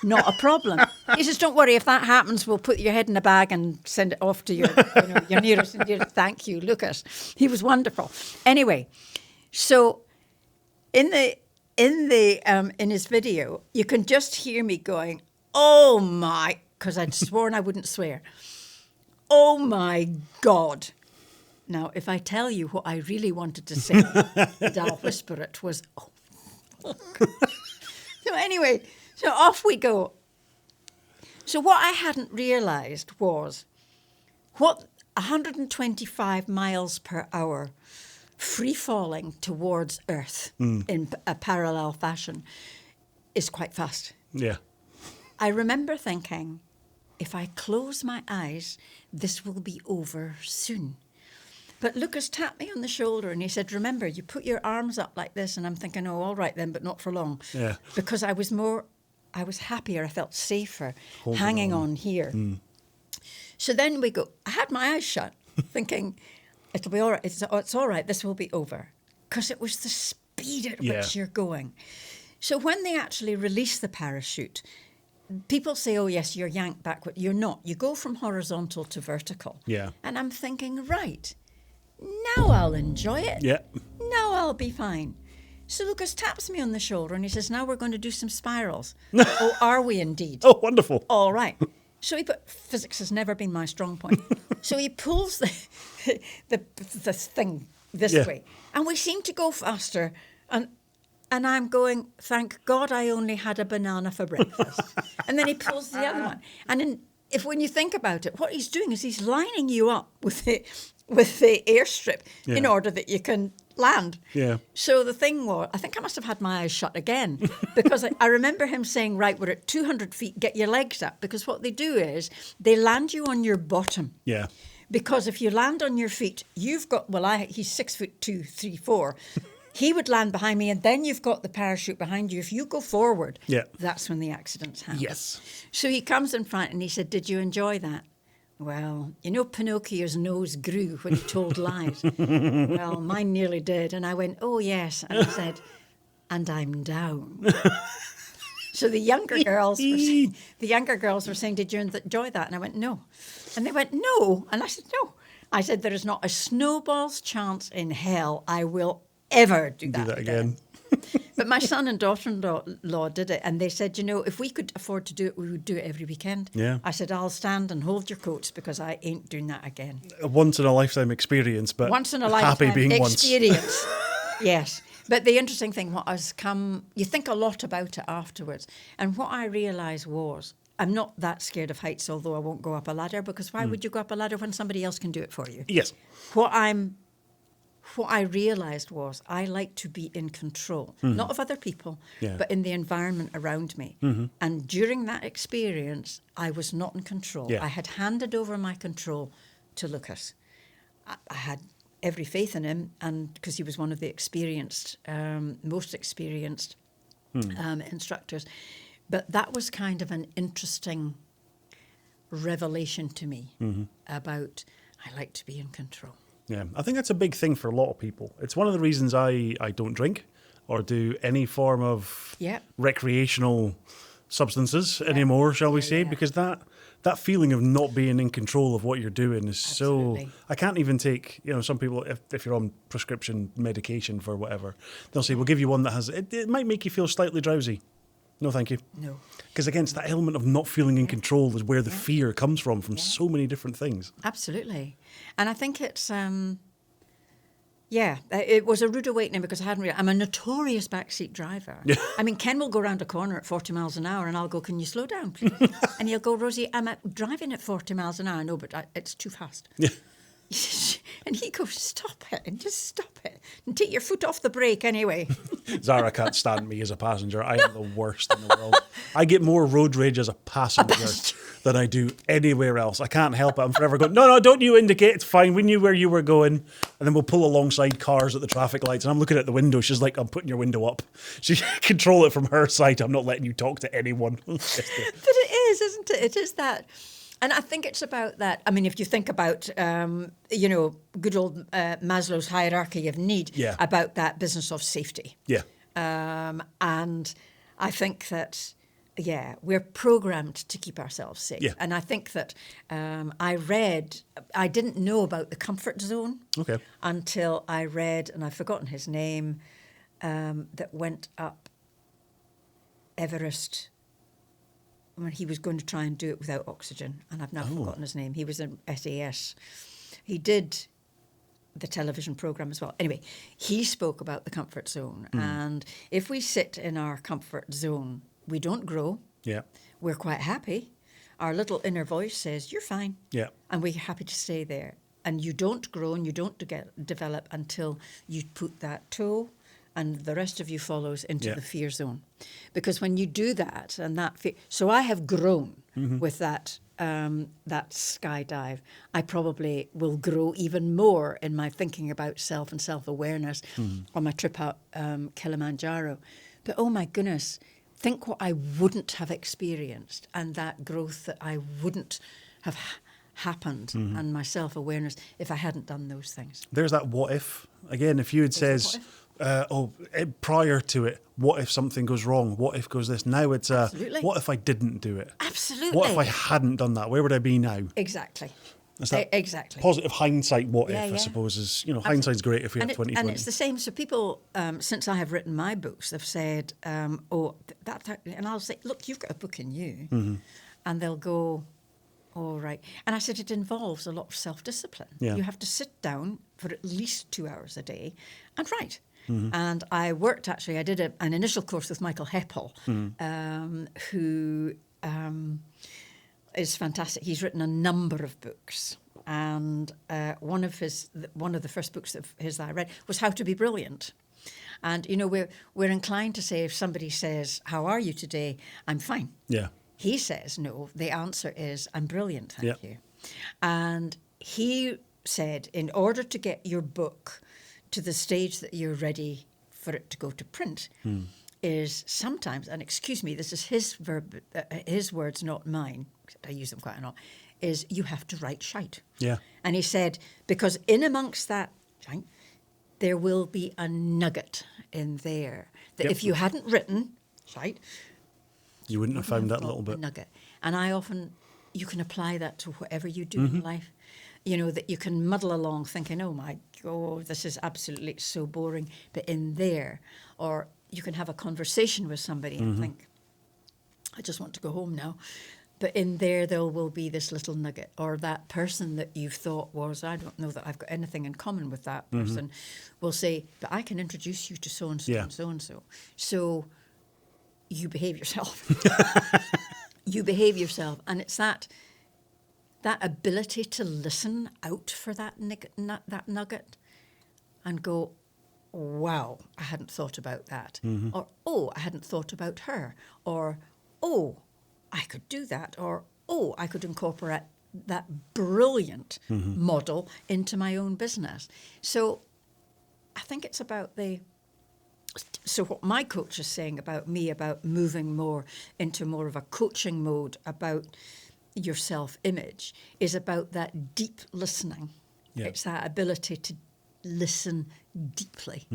Not a problem. He says, don't worry, if that happens, we'll put your head in a bag and send it off to your nearest and dearest. Thank you, Lucas. He was wonderful. Anyway, so in his video, you can just hear me going, oh my, because I'd sworn I wouldn't swear. Oh my God. Now, if I tell you what I really wanted to say, and I'll whisper it, was, oh. So anyway, so off we go. So what I hadn't realised was what 125 miles per hour free falling towards Earth in a parallel fashion is quite fast. Yeah. I remember thinking, if I close my eyes, this will be over soon. But Lucas tapped me on the shoulder and he said, remember, you put your arms up like this. And I'm thinking, oh, all right then, but not for long. Yeah. Because I was happier, I felt safer Holding hanging on. on here. So then we go, I had my eyes shut, thinking, it'll be all right, it's all right, this will be over. Because it was the speed at which you're going. So when they actually release the parachute, people say, oh, yes, you're yanked backward. You're not. You go from horizontal to vertical. Yeah. And I'm thinking, right, now I'll enjoy it. Yeah. Now I'll be fine. So Lucas taps me on the shoulder and he says, now we're going to do some spirals. Oh, are we indeed? Oh, wonderful. All right. So physics has never been my strong point. So he pulls the thing this way. And we seem to go faster. And I'm going, thank God I only had a banana for breakfast. And then he pulls the other one. And when you think about it, what he's doing is he's lining you up with the airstrip in order that you can land. Yeah. So the thing was, I think I must have had my eyes shut again because I remember him saying, right, we're at 200 feet, get your legs up. Because what they do is they land you on your bottom. Yeah. Because if you land on your feet, you've got, he's 6'2", 3, 4. He would land behind me, and then you've got the parachute behind you. If you go forward, that's when the accidents happen. Yes. So he comes in front and he said, did you enjoy that? Well, you know, Pinocchio's nose grew when he told lies. Well, mine nearly did. And I went, oh, yes. And I said, and I'm down. So the younger girls were saying, did you enjoy that? And I went, no. And they went, no. And I said, no. I said, there is not a snowball's chance in hell I will ever do that again. But my son and daughter-in-law did it, and they said, you know, if we could afford to do it, we would do it every weekend. Yeah. I said, I'll stand and hold your coats because I ain't doing that again. A once-in-a-lifetime experience, but once in a happy lifetime being experience. Yes. But the interesting thing, you think a lot about it afterwards. And what I realised was, I'm not that scared of heights, although I won't go up a ladder, because why would you go up a ladder when somebody else can do it for you? Yes. What I realised was I like to be in control, not of other people, but in the environment around me. Mm-hmm. And during that experience, I was not in control. Yeah. I had handed over my control to Lucas. I had every faith in him, and because he was one of the most experienced instructors. But that was kind of an interesting revelation to me about I like to be in control. Yeah, I think that's a big thing for a lot of people. It's one of the reasons I don't drink or do any form of recreational substances anymore, shall we say, because that feeling of not being in control of what you're doing is so... I can't even take, some people, if you're on prescription medication for whatever, they'll say, we'll give you one that has... It might make you feel slightly drowsy. No, thank you. No. Because again, it's that element of not feeling in control is where the fear comes from so many different things. Absolutely. And I think it's... it was a rude awakening because I hadn't I'm a notorious backseat driver. I mean, Ken will go around a corner at 40 miles an hour and I'll go, can you slow down, please? And he'll go, Rosie, I'm driving at 40 miles an hour. No, but it's too fast. Yeah. And he goes, stop it, and just stop it. And take your foot off the brake anyway. Zara can't stand me as a passenger. I am the worst in the world. I get more road rage as a passenger than I do anywhere else. I can't help it. I'm forever going, no, don't you indicate. It's fine. We knew where you were going. And then we'll pull alongside cars at the traffic lights. And I'm looking at the window. She's like, I'm putting your window up. She control it from her side. I'm not letting you talk to anyone. But it is, isn't it? It is that. And I think it's about that. I mean, if you think about, good old Maslow's hierarchy of need, about that business of safety. Yeah. And I think that, we're programmed to keep ourselves safe. Yeah. And I think that I didn't know about the comfort zone until I read, and I've forgotten his name, that went up Everest when he was going to try and do it without oxygen, and I've now forgotten his name. He was in SAS. He did the television program as well. Anyway, he spoke about the comfort zone, and if we sit in our comfort zone, we don't grow. Yeah, we're quite happy. Our little inner voice says, "You're fine." Yeah, and we're happy to stay there. And you don't grow and you don't develop until you put that toe, and the rest of you follows into the fear zone. Because when you do that, and that fear... So I have grown with that skydive. I probably will grow even more in my thinking about self and self-awareness on my trip out Kilimanjaro. But oh my goodness, think what I wouldn't have experienced and that growth that I wouldn't have happened and my self-awareness if I hadn't done those things. There's that what if. Again, if you had says... prior to it, what if something goes wrong? What if goes this? Now it's what if I didn't do it? Absolutely. What if I hadn't done that? Where would I be now? Exactly. Exactly. Positive hindsight, what if, I suppose, is, hindsight's great if we have 2020. And it's the same. So people, since I have written my books, have said, and I'll say, look, you've got a book in you. And they'll go, all right. And I said, it involves a lot of self-discipline. Yeah. You have to sit down for at least 2 hours a day and write. And I did an initial course with Michael Heppel, who is fantastic. He's written a number of books. And one of the first books of his that I read was How to Be Brilliant. And, we're inclined to say, if somebody says, how are you today? I'm fine. Yeah. He says, no, the answer is, I'm brilliant, thank you. And he said, in order to get your book to the stage that you're ready for it to go to print, is sometimes, and excuse me, this is his words, not mine, I use them quite a lot, is you have to write shite. Yeah. And he said, because in amongst that shite, there will be a nugget in there that if you hadn't written shite, you wouldn't have found that little bit. Nugget. And you can apply that to whatever you do in life. That you can muddle along thinking, oh my God, this is absolutely so boring. But in there, or you can have a conversation with somebody and think, I just want to go home now. But in there will be this little nugget, or that person that you've thought was, I don't know that I've got anything in common with that person, will say, but I can introduce you to so-and-so and so-and-so. So you behave yourself. You behave yourself. And it's that ability to listen out for that nugget and go, wow, I hadn't thought about that. Or, oh, I hadn't thought about her. Or, oh, I could do that. Or, oh, I could incorporate that brilliant model into my own business. So I think it's about so what my coach is saying about me, about moving more into more of a coaching mode about your self-image, is about that deep listening Yeah. It's that ability to listen deeply.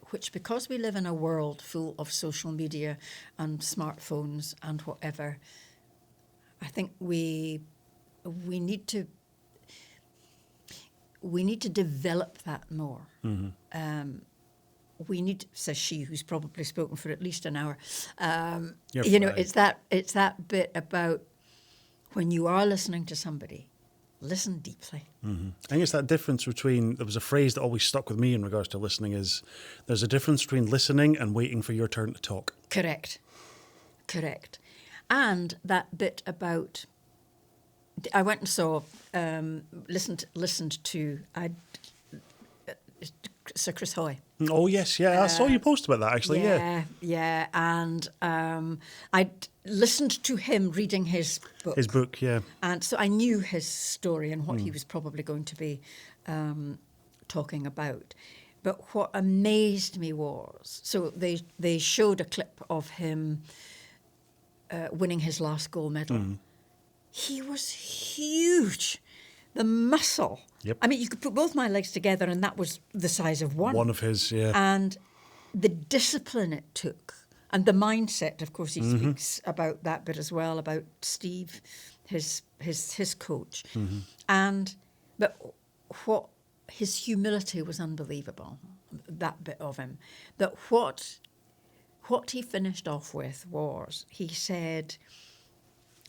Which, because we live in a world full of social media and smartphones and whatever, I think we need to develop that more. We need, says she, who's probably spoken for at least an hour. You know, it's that bit about when you are listening to somebody, listen deeply. I think it's that difference between, there was a phrase that always stuck with me in regards to listening, is there's a difference between listening and waiting for your turn to talk. Correct. And that bit about, I went and saw, listened to Sir Chris Hoy. Oh, yes, yeah. I saw you post about that, actually, yeah. Yeah, and I listened to him reading his book. His book, yeah. And so I knew his story and what he was probably going to be talking about. But what amazed me was, so they showed a clip of him winning his last gold medal. He was huge. The muscle. Yep. I mean, you could put both my legs together and that was the size of one. One of his, yeah. And the discipline it took and the mindset, of course, he speaks about that bit as well, about Steve, his coach. But what his humility was unbelievable, that bit of him. That what he finished off with was, he said,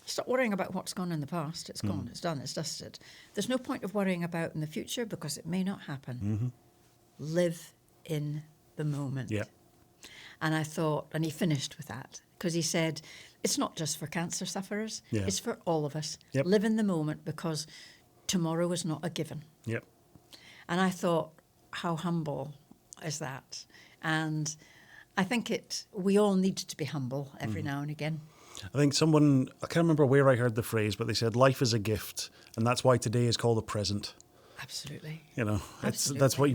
stop worrying about what's gone in the past. It's gone, it's done, it's dusted. There's no point of worrying about in the future because it may not happen. Live in the moment. Yeah. And I thought, and he finished with that, because he said, it's not just for cancer sufferers, it's for all of us. Yep. Live in the moment because tomorrow is not a given. Yep. And I thought, how humble is that? And I think we all need to be humble every now and again. I think someone, I can't remember where I heard the phrase, but they said life is a gift, and that's why today is called a present. Absolutely. You know, Absolutely. that's what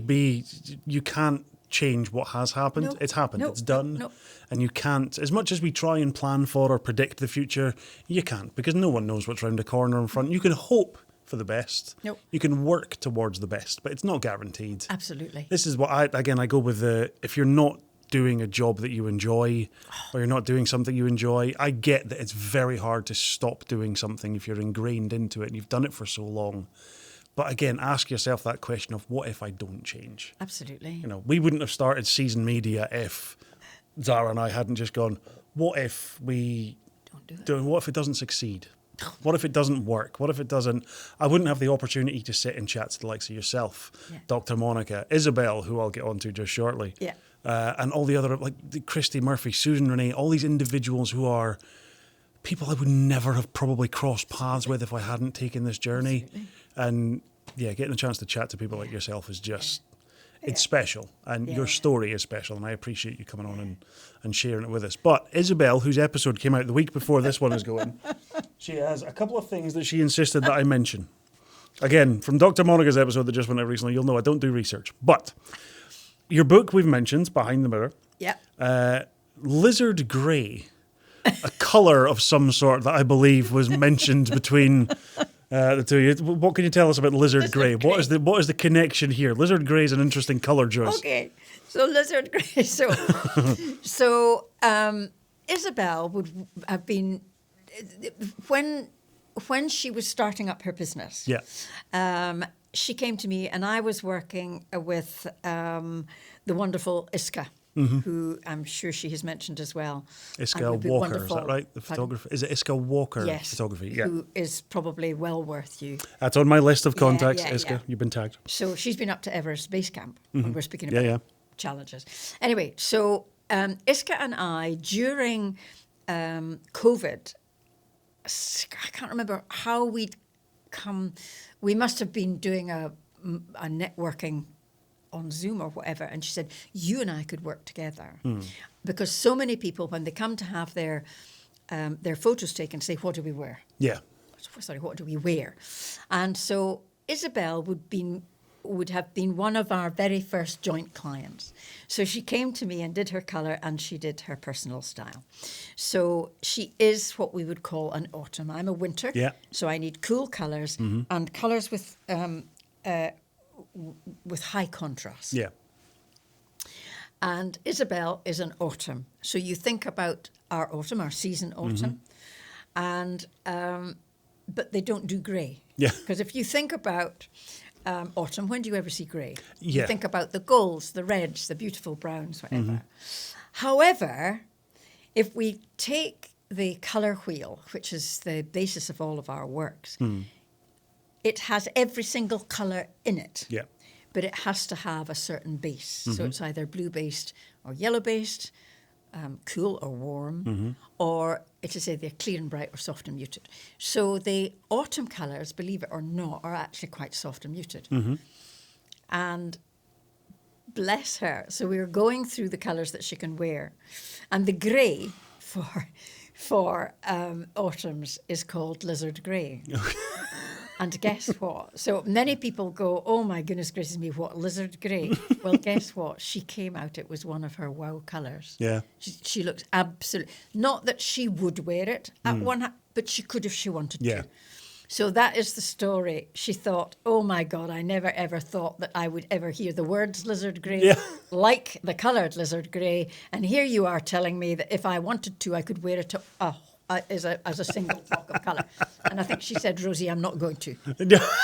you can't change what has happened. Nope. It's happened. Nope. It's done. Nope. And you can't, as much as we try and plan for or predict the future, you can't, because no one knows what's around the corner in front. You can hope for the best. Nope. You can work towards the best, but it's not guaranteed. Absolutely. This is what I go with if you're not doing a job that you enjoy or you're not doing something you enjoy, I get that it's very hard to stop doing something if you're ingrained into it and you've done it for so long. But again, ask yourself that question of what if I don't change? Absolutely. You know, we wouldn't have started Season Media if Zara and I hadn't just gone, what if we Don't do it. what if it doesn't succeed? What if it doesn't work? What if it doesn't? I wouldn't have the opportunity to sit and chat to the likes of yourself, Dr. Monica, Isabel, who I'll get on to just shortly. Yeah. And all the other, like Christy Murphy, Susan Renee, all these individuals who are people I would never have probably crossed paths with if I hadn't taken this journey. Absolutely. And getting a chance to chat to people like yourself is just, it's special. And your story is special. And I appreciate you coming on and sharing it with us. But Isabel, whose episode came out the week before this one is going, she has a couple of things that she insisted that I mention. Again, from Dr. Monica's episode that just went out recently, you'll know I don't do research. But your book we've mentioned, Behind the Mirror. Yeah. Lizard grey, a colour of some sort that I believe was mentioned between the two of you. What can you tell us about lizard grey? What is the connection here? Lizard grey is an interesting colour, Joyce. Okay, so lizard grey. So Isabel would have been when she was starting up her business. Yeah. She came to me, and I was working with the wonderful Iska, who I'm sure she has mentioned as well. Iska Walker, is that right? The photographer. Is it Iska Walker? Yes. Photography. Yeah. Who is probably well worth you. That's on my list of contacts. Yeah, Iska, you've been tagged. So she's been up to Everest Base Camp when we're speaking about challenges. Anyway, so Iska and I, during COVID, I can't remember how we'd come. We must have been doing a networking on Zoom or whatever, and she said, you and I could work together. Because so many people, when they come to have their photos taken, say, what do we wear? Yeah. Sorry, what do we wear? And so Isabel would be would have been one of our very first joint clients. So she came to me and did her colour, and she did her personal style. So she is what we would call an autumn. I'm a winter, so I need cool colours and colours with high contrast. Yeah. And Isabel is an autumn. So you think about our autumn, our season autumn, and but they don't do grey. Yeah. Because if you think about autumn, when do you ever see grey? Yeah. You think about the golds, the reds, the beautiful browns, whatever. However, if we take the colour wheel, which is the basis of all of our works, it has every single colour in it. Yeah. But it has to have a certain base. So it's either blue-based or yellow-based, cool or warm, or it is either clear and bright or soft and muted. So the autumn colours, believe it or not, are actually quite soft and muted. And bless her. So we were going through the colours that she can wear. And the grey for autumns is called lizard grey. And guess what? So many people go, oh my goodness gracious me, what lizard grey? Well, guess what? She came out, it was one of her wow colours. Yeah. She looks absolutely, not that she would wear it at but she could if she wanted to. So that is the story. She thought, oh my God, I never ever thought that I would ever hear the words lizard grey, like the coloured lizard grey. And here you are telling me that if I wanted to, I could wear it as a single block of colour. And I think she said, Rosie, I'm not going to.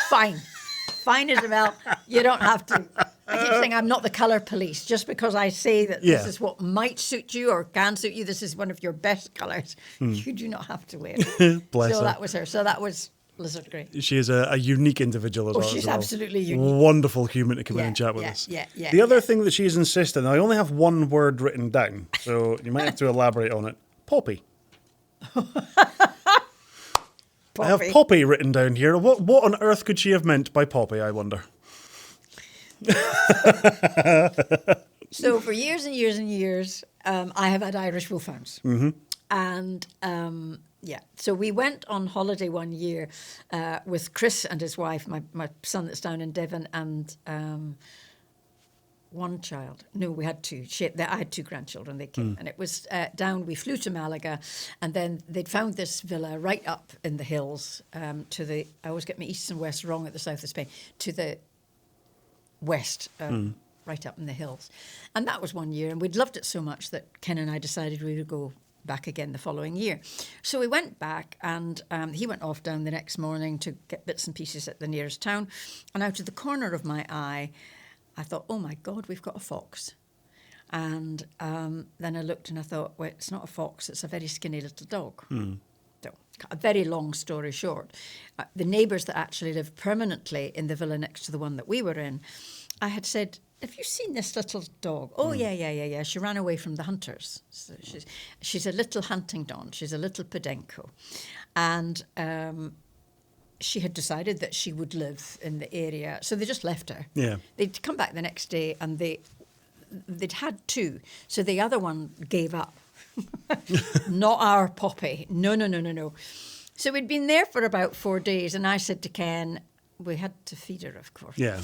Fine, Isabel, you don't have to. I keep saying I'm not the colour police. Just because I say that this is what might suit you or can suit you, this is one of your best colours, you do not have to wear it. Bless her. That was her. So that was lizard grey. She is a unique individual as well. She's absolutely unique. Wonderful human to come in and chat with us. The other thing that she's insisted, I only have one word written down, so you might have to elaborate on it. Poppy. I have Poppy written down here. What on earth could she have meant by Poppy, I wonder? So for years and years and years, I have had Irish wolfhounds. And so we went on holiday one year with Chris and his wife, my son that's down in Devon, and one child. No, we had two. I had two grandchildren. They came, and it was down. We flew to Malaga, and then they'd found this villa right up in the hills to the. I always get my east and west wrong at the south of Spain. To the west, right up in the hills, and that was one year, and we'd loved it so much that Ken and I decided we would go back again the following year. So we went back, and he went off down the next morning to get bits and pieces at the nearest town, and out of the corner of my eye, I thought, oh my God, we've got a fox. And then I looked and I thought, well, it's not a fox, it's a very skinny little dog. So, a very long story short, the neighbours that actually lived permanently in the villa next to the one that we were in, I had said, have you seen this little dog? Oh, yeah. She ran away from the hunters. So she's a little Huntingdon. She's a little Podenco. And she had decided that she would live in the area. So they just left her. Yeah. They'd come back the next day, and they'd had two. So the other one gave up. Not our Poppy. No. So we'd been there for about 4 days, and I said to Ken, we had to feed her, of course. Yeah.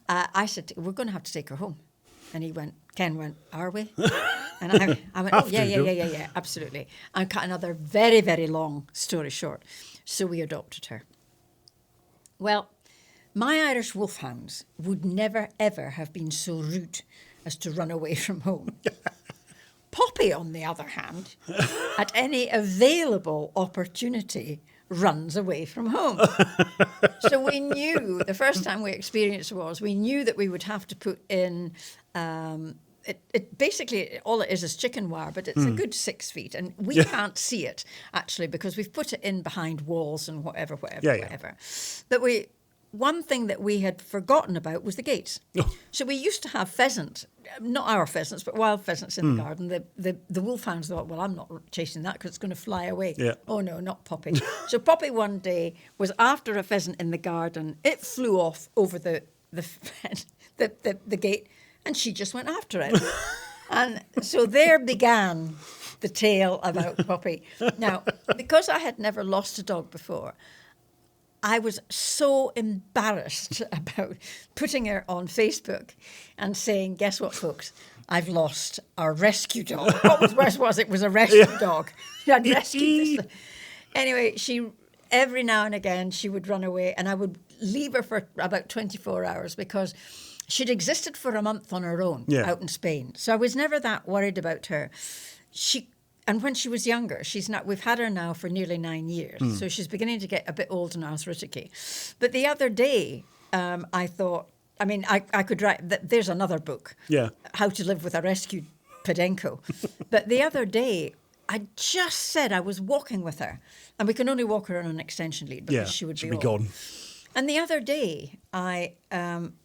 I said, we're going to have to take her home. And Ken went, are we? And I went, oh, yeah, absolutely. And cut another very, very long story short. So we adopted her. Well, my Irish wolfhounds would never, ever have been so rude as to run away from home. Poppy, on the other hand, at any available opportunity, runs away from home. So we knew, the first time we experienced we knew that we would have to put in, it basically, all it is chicken wire, but it's a good 6 feet. And we can't see it, actually, because we've put it in behind walls and whatever. But one thing that we had forgotten about was the gates. So we used to have pheasant, not our pheasants, but wild pheasants in the garden. The wolfhounds thought, well, I'm not chasing that because it's going to fly away. Yeah. Oh, no, not Poppy. So Poppy one day was after a pheasant in the garden. It flew off over the gate, and she just went after it. And so there began the tale about Poppy. Now, because I had never lost a dog before, I was so embarrassed about putting her on Facebook and saying, guess what, folks? I've lost our rescue dog. What was worse was it was a rescue dog. I'd rescued this. Anyway, every now and again she would run away, and I would leave her for about 24 hours because she'd existed for a month on her own out in Spain. So I was never that worried about her. And when she was younger, we've had her now for nearly 9 years. So she's beginning to get a bit old and arthritic-y. But the other day, I thought, I could write, there's another book, How to Live with a Rescued Podenco. But the other day, I just said I was walking with her, and we can only walk her on an extension lead because she would be gone. And the other day, I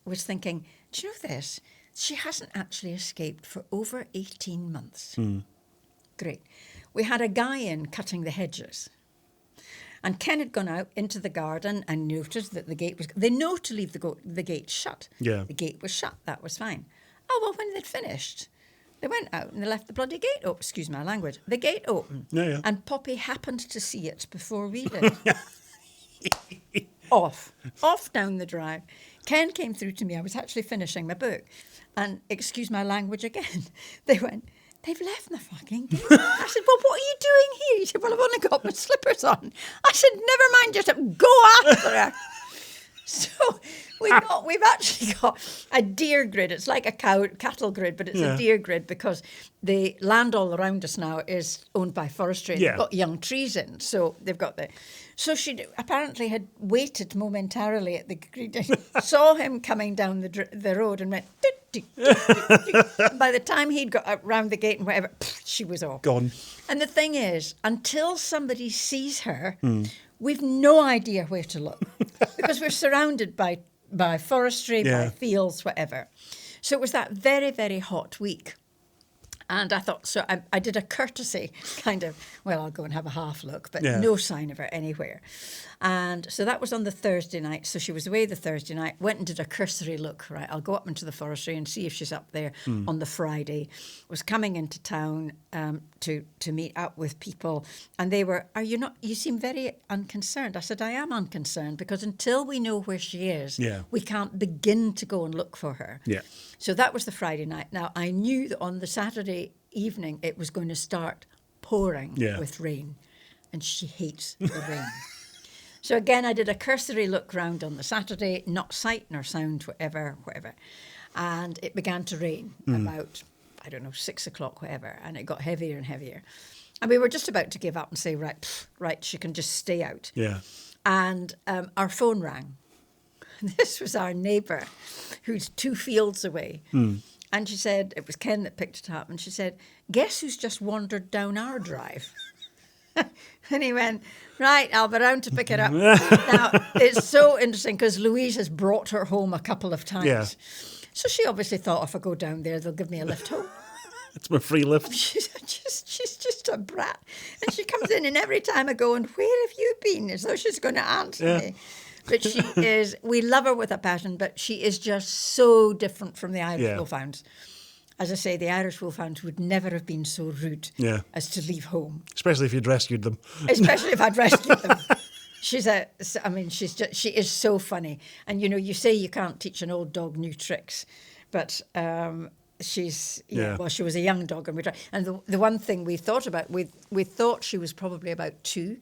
was thinking, do you know this? She hasn't actually escaped for over 18 months. Great. We had a guy in cutting the hedges. And Ken had gone out into the garden and noticed that the gate was... They know to leave the gate shut. Yeah. The gate was shut. That was fine. Oh, well, when they'd finished, they went out and they left the bloody gate open. Excuse my language. The gate open. Yeah. And Poppy happened to see it before we did. Off down the drive. Ken came through to me. I was actually finishing my book. And, excuse my language again, they went... They've left the fucking gate. I said, well, what are you doing here? He said, well, I've only got my slippers on. I said, never mind, just go after her. So we've actually got a deer grid. It's like a cattle grid, but it's a deer grid because the land all around us now is owned by forestry. And they've got young trees in, so they've got the... So she apparently had waited momentarily at the grid, saw him coming down the road and went... By the time he'd got around the gate and whatever, she was off. Gone. And the thing is, until somebody sees her, we've no idea where to look because we're surrounded by forestry, by fields, whatever. So it was that very, very hot week. And I thought, so I did a courtesy kind of, well, I'll go and have a half look, but no sign of her anywhere. And so that was on the Thursday night. So she was away the Thursday night, went and did a cursory look, right? I'll go up into the forestry and see if she's up there on the Friday. Was coming into town to meet up with people. And they were, are you not, you seem very unconcerned. I said, I am unconcerned because until we know where she is, we can't begin to go and look for her. Yeah. So that was the Friday night. Now, I knew that on the Saturday evening it was going to start pouring with rain. And she hates the rain. So again, I did a cursory look round on the Saturday, not sight nor sound, whatever. And it began to rain about, 6 o'clock, whatever. And it got heavier and heavier. And we were just about to give up and say, right, she can just stay out. Yeah. And our phone rang. This was our neighbour who's 2 fields away. And she said, it was Ken that picked it up. And she said, guess who's just wandered down our drive? And he went, right, I'll be round to pick it up. Now, it's so interesting because Louise has brought her home a couple of times. Yeah. So she obviously thought if I go down there, they'll give me a lift home. It's my free lift. She's just a brat. And she comes in and every time I go, and where have you been? As though she's going to answer me. But she is, we love her with a passion, but she is just so different from the Irish Wolfhounds. As I say, the Irish Wolfhounds would never have been so rude as to leave home. Especially if you'd rescued them. Especially if I'd rescued them. She is so funny. And, you say you can't teach an old dog new tricks, but she's, well, she was a young dog. And the one thing we thought about, we thought she was probably about 2.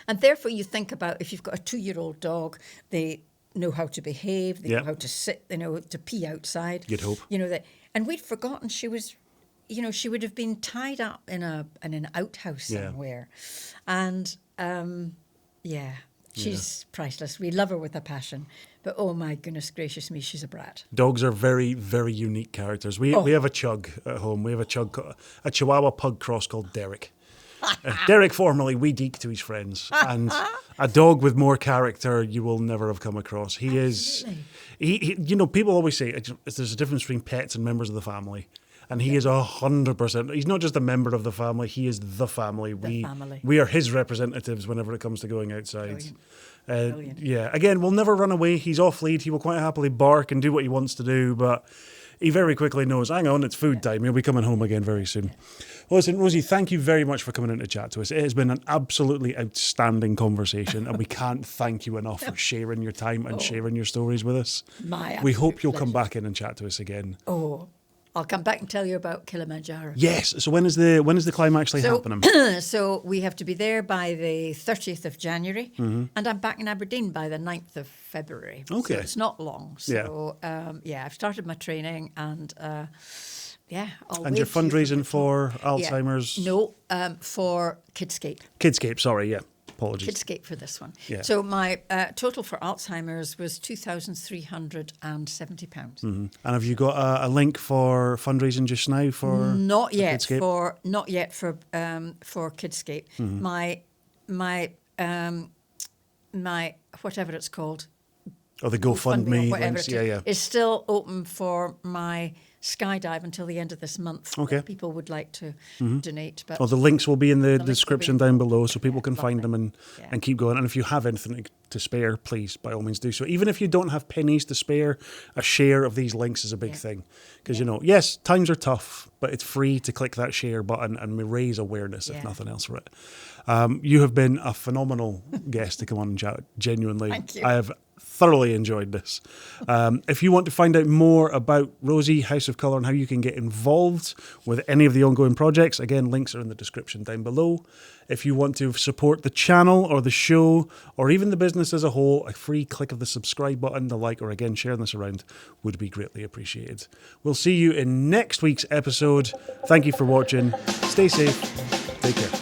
And therefore you think about if you've got a 2-year-old dog, they know how to behave, they know how to sit, they know to pee outside. You'd hope. And we'd forgotten she was, she would have been tied up in an outhouse somewhere. And she's priceless. We love her with a passion. But oh my goodness gracious me, she's a brat. Dogs are very, very unique characters. We have a chug at home. We have a chug, a Chihuahua pug cross called Derek. Derek, formerly Wee Deek to his friends, and a dog with more character you will never have come across. He Absolutely. is, people always say there's a difference between pets and members of the family, and he is 100%. He's not just a member of the family; he is the family. We are his representatives whenever it comes to going outside. Brilliant. Yeah, again, we'll never run away. He's off lead. He will quite happily bark and do what he wants to do, but he very quickly knows, hang on, it's food time. He'll be coming home again very soon. Well, listen, Rosie, thank you very much for coming in to chat to us. It has been an absolutely outstanding conversation, and we can't thank you enough for sharing your time and sharing your stories with us. We hope you'll come back in and chat to us again. Oh, I'll come back and tell you about Kilimanjaro. Yes. So when is the climb actually happening? So we have to be there by the 30th of January, and I'm back in Aberdeen by the 9th of February. Okay. So it's not long. So I've started my training, and I'll and you're fundraising for Alzheimer's? No, for Kidscape. Kidscape, sorry, yeah. Apologies. Kidscape for this one. Yeah. So my total for Alzheimer's was £2,370. And have you got a link for fundraising just now for Not yet Kidscape? for Kidscape. My whatever it's called. Or the GoFundMe or whatever links? it is still open for my skydive until the end of this month. Okay. If people would like to donate. But the links will be in the description down below, so people can find them and Yeah. keep going. And if you have anything to spare, please, by all means, do so. Even if you don't have pennies to spare, a share of these links is a big thing. Because, yes, times are tough, but it's free to click that share button and raise awareness, if nothing else, for it. You have been a phenomenal guest to come on and chat. Genuinely. Thank you. I have thoroughly enjoyed this. If you want to find out more about Rosée, House of Colour, and how you can get involved with any of the ongoing projects, again, links are in the description down below. If you want to support the channel or the show or even the business as a whole, a free click of the subscribe button, the like, or again, sharing this around would be greatly appreciated. We'll see you in next week's episode. Thank you for watching. Stay safe. Take care.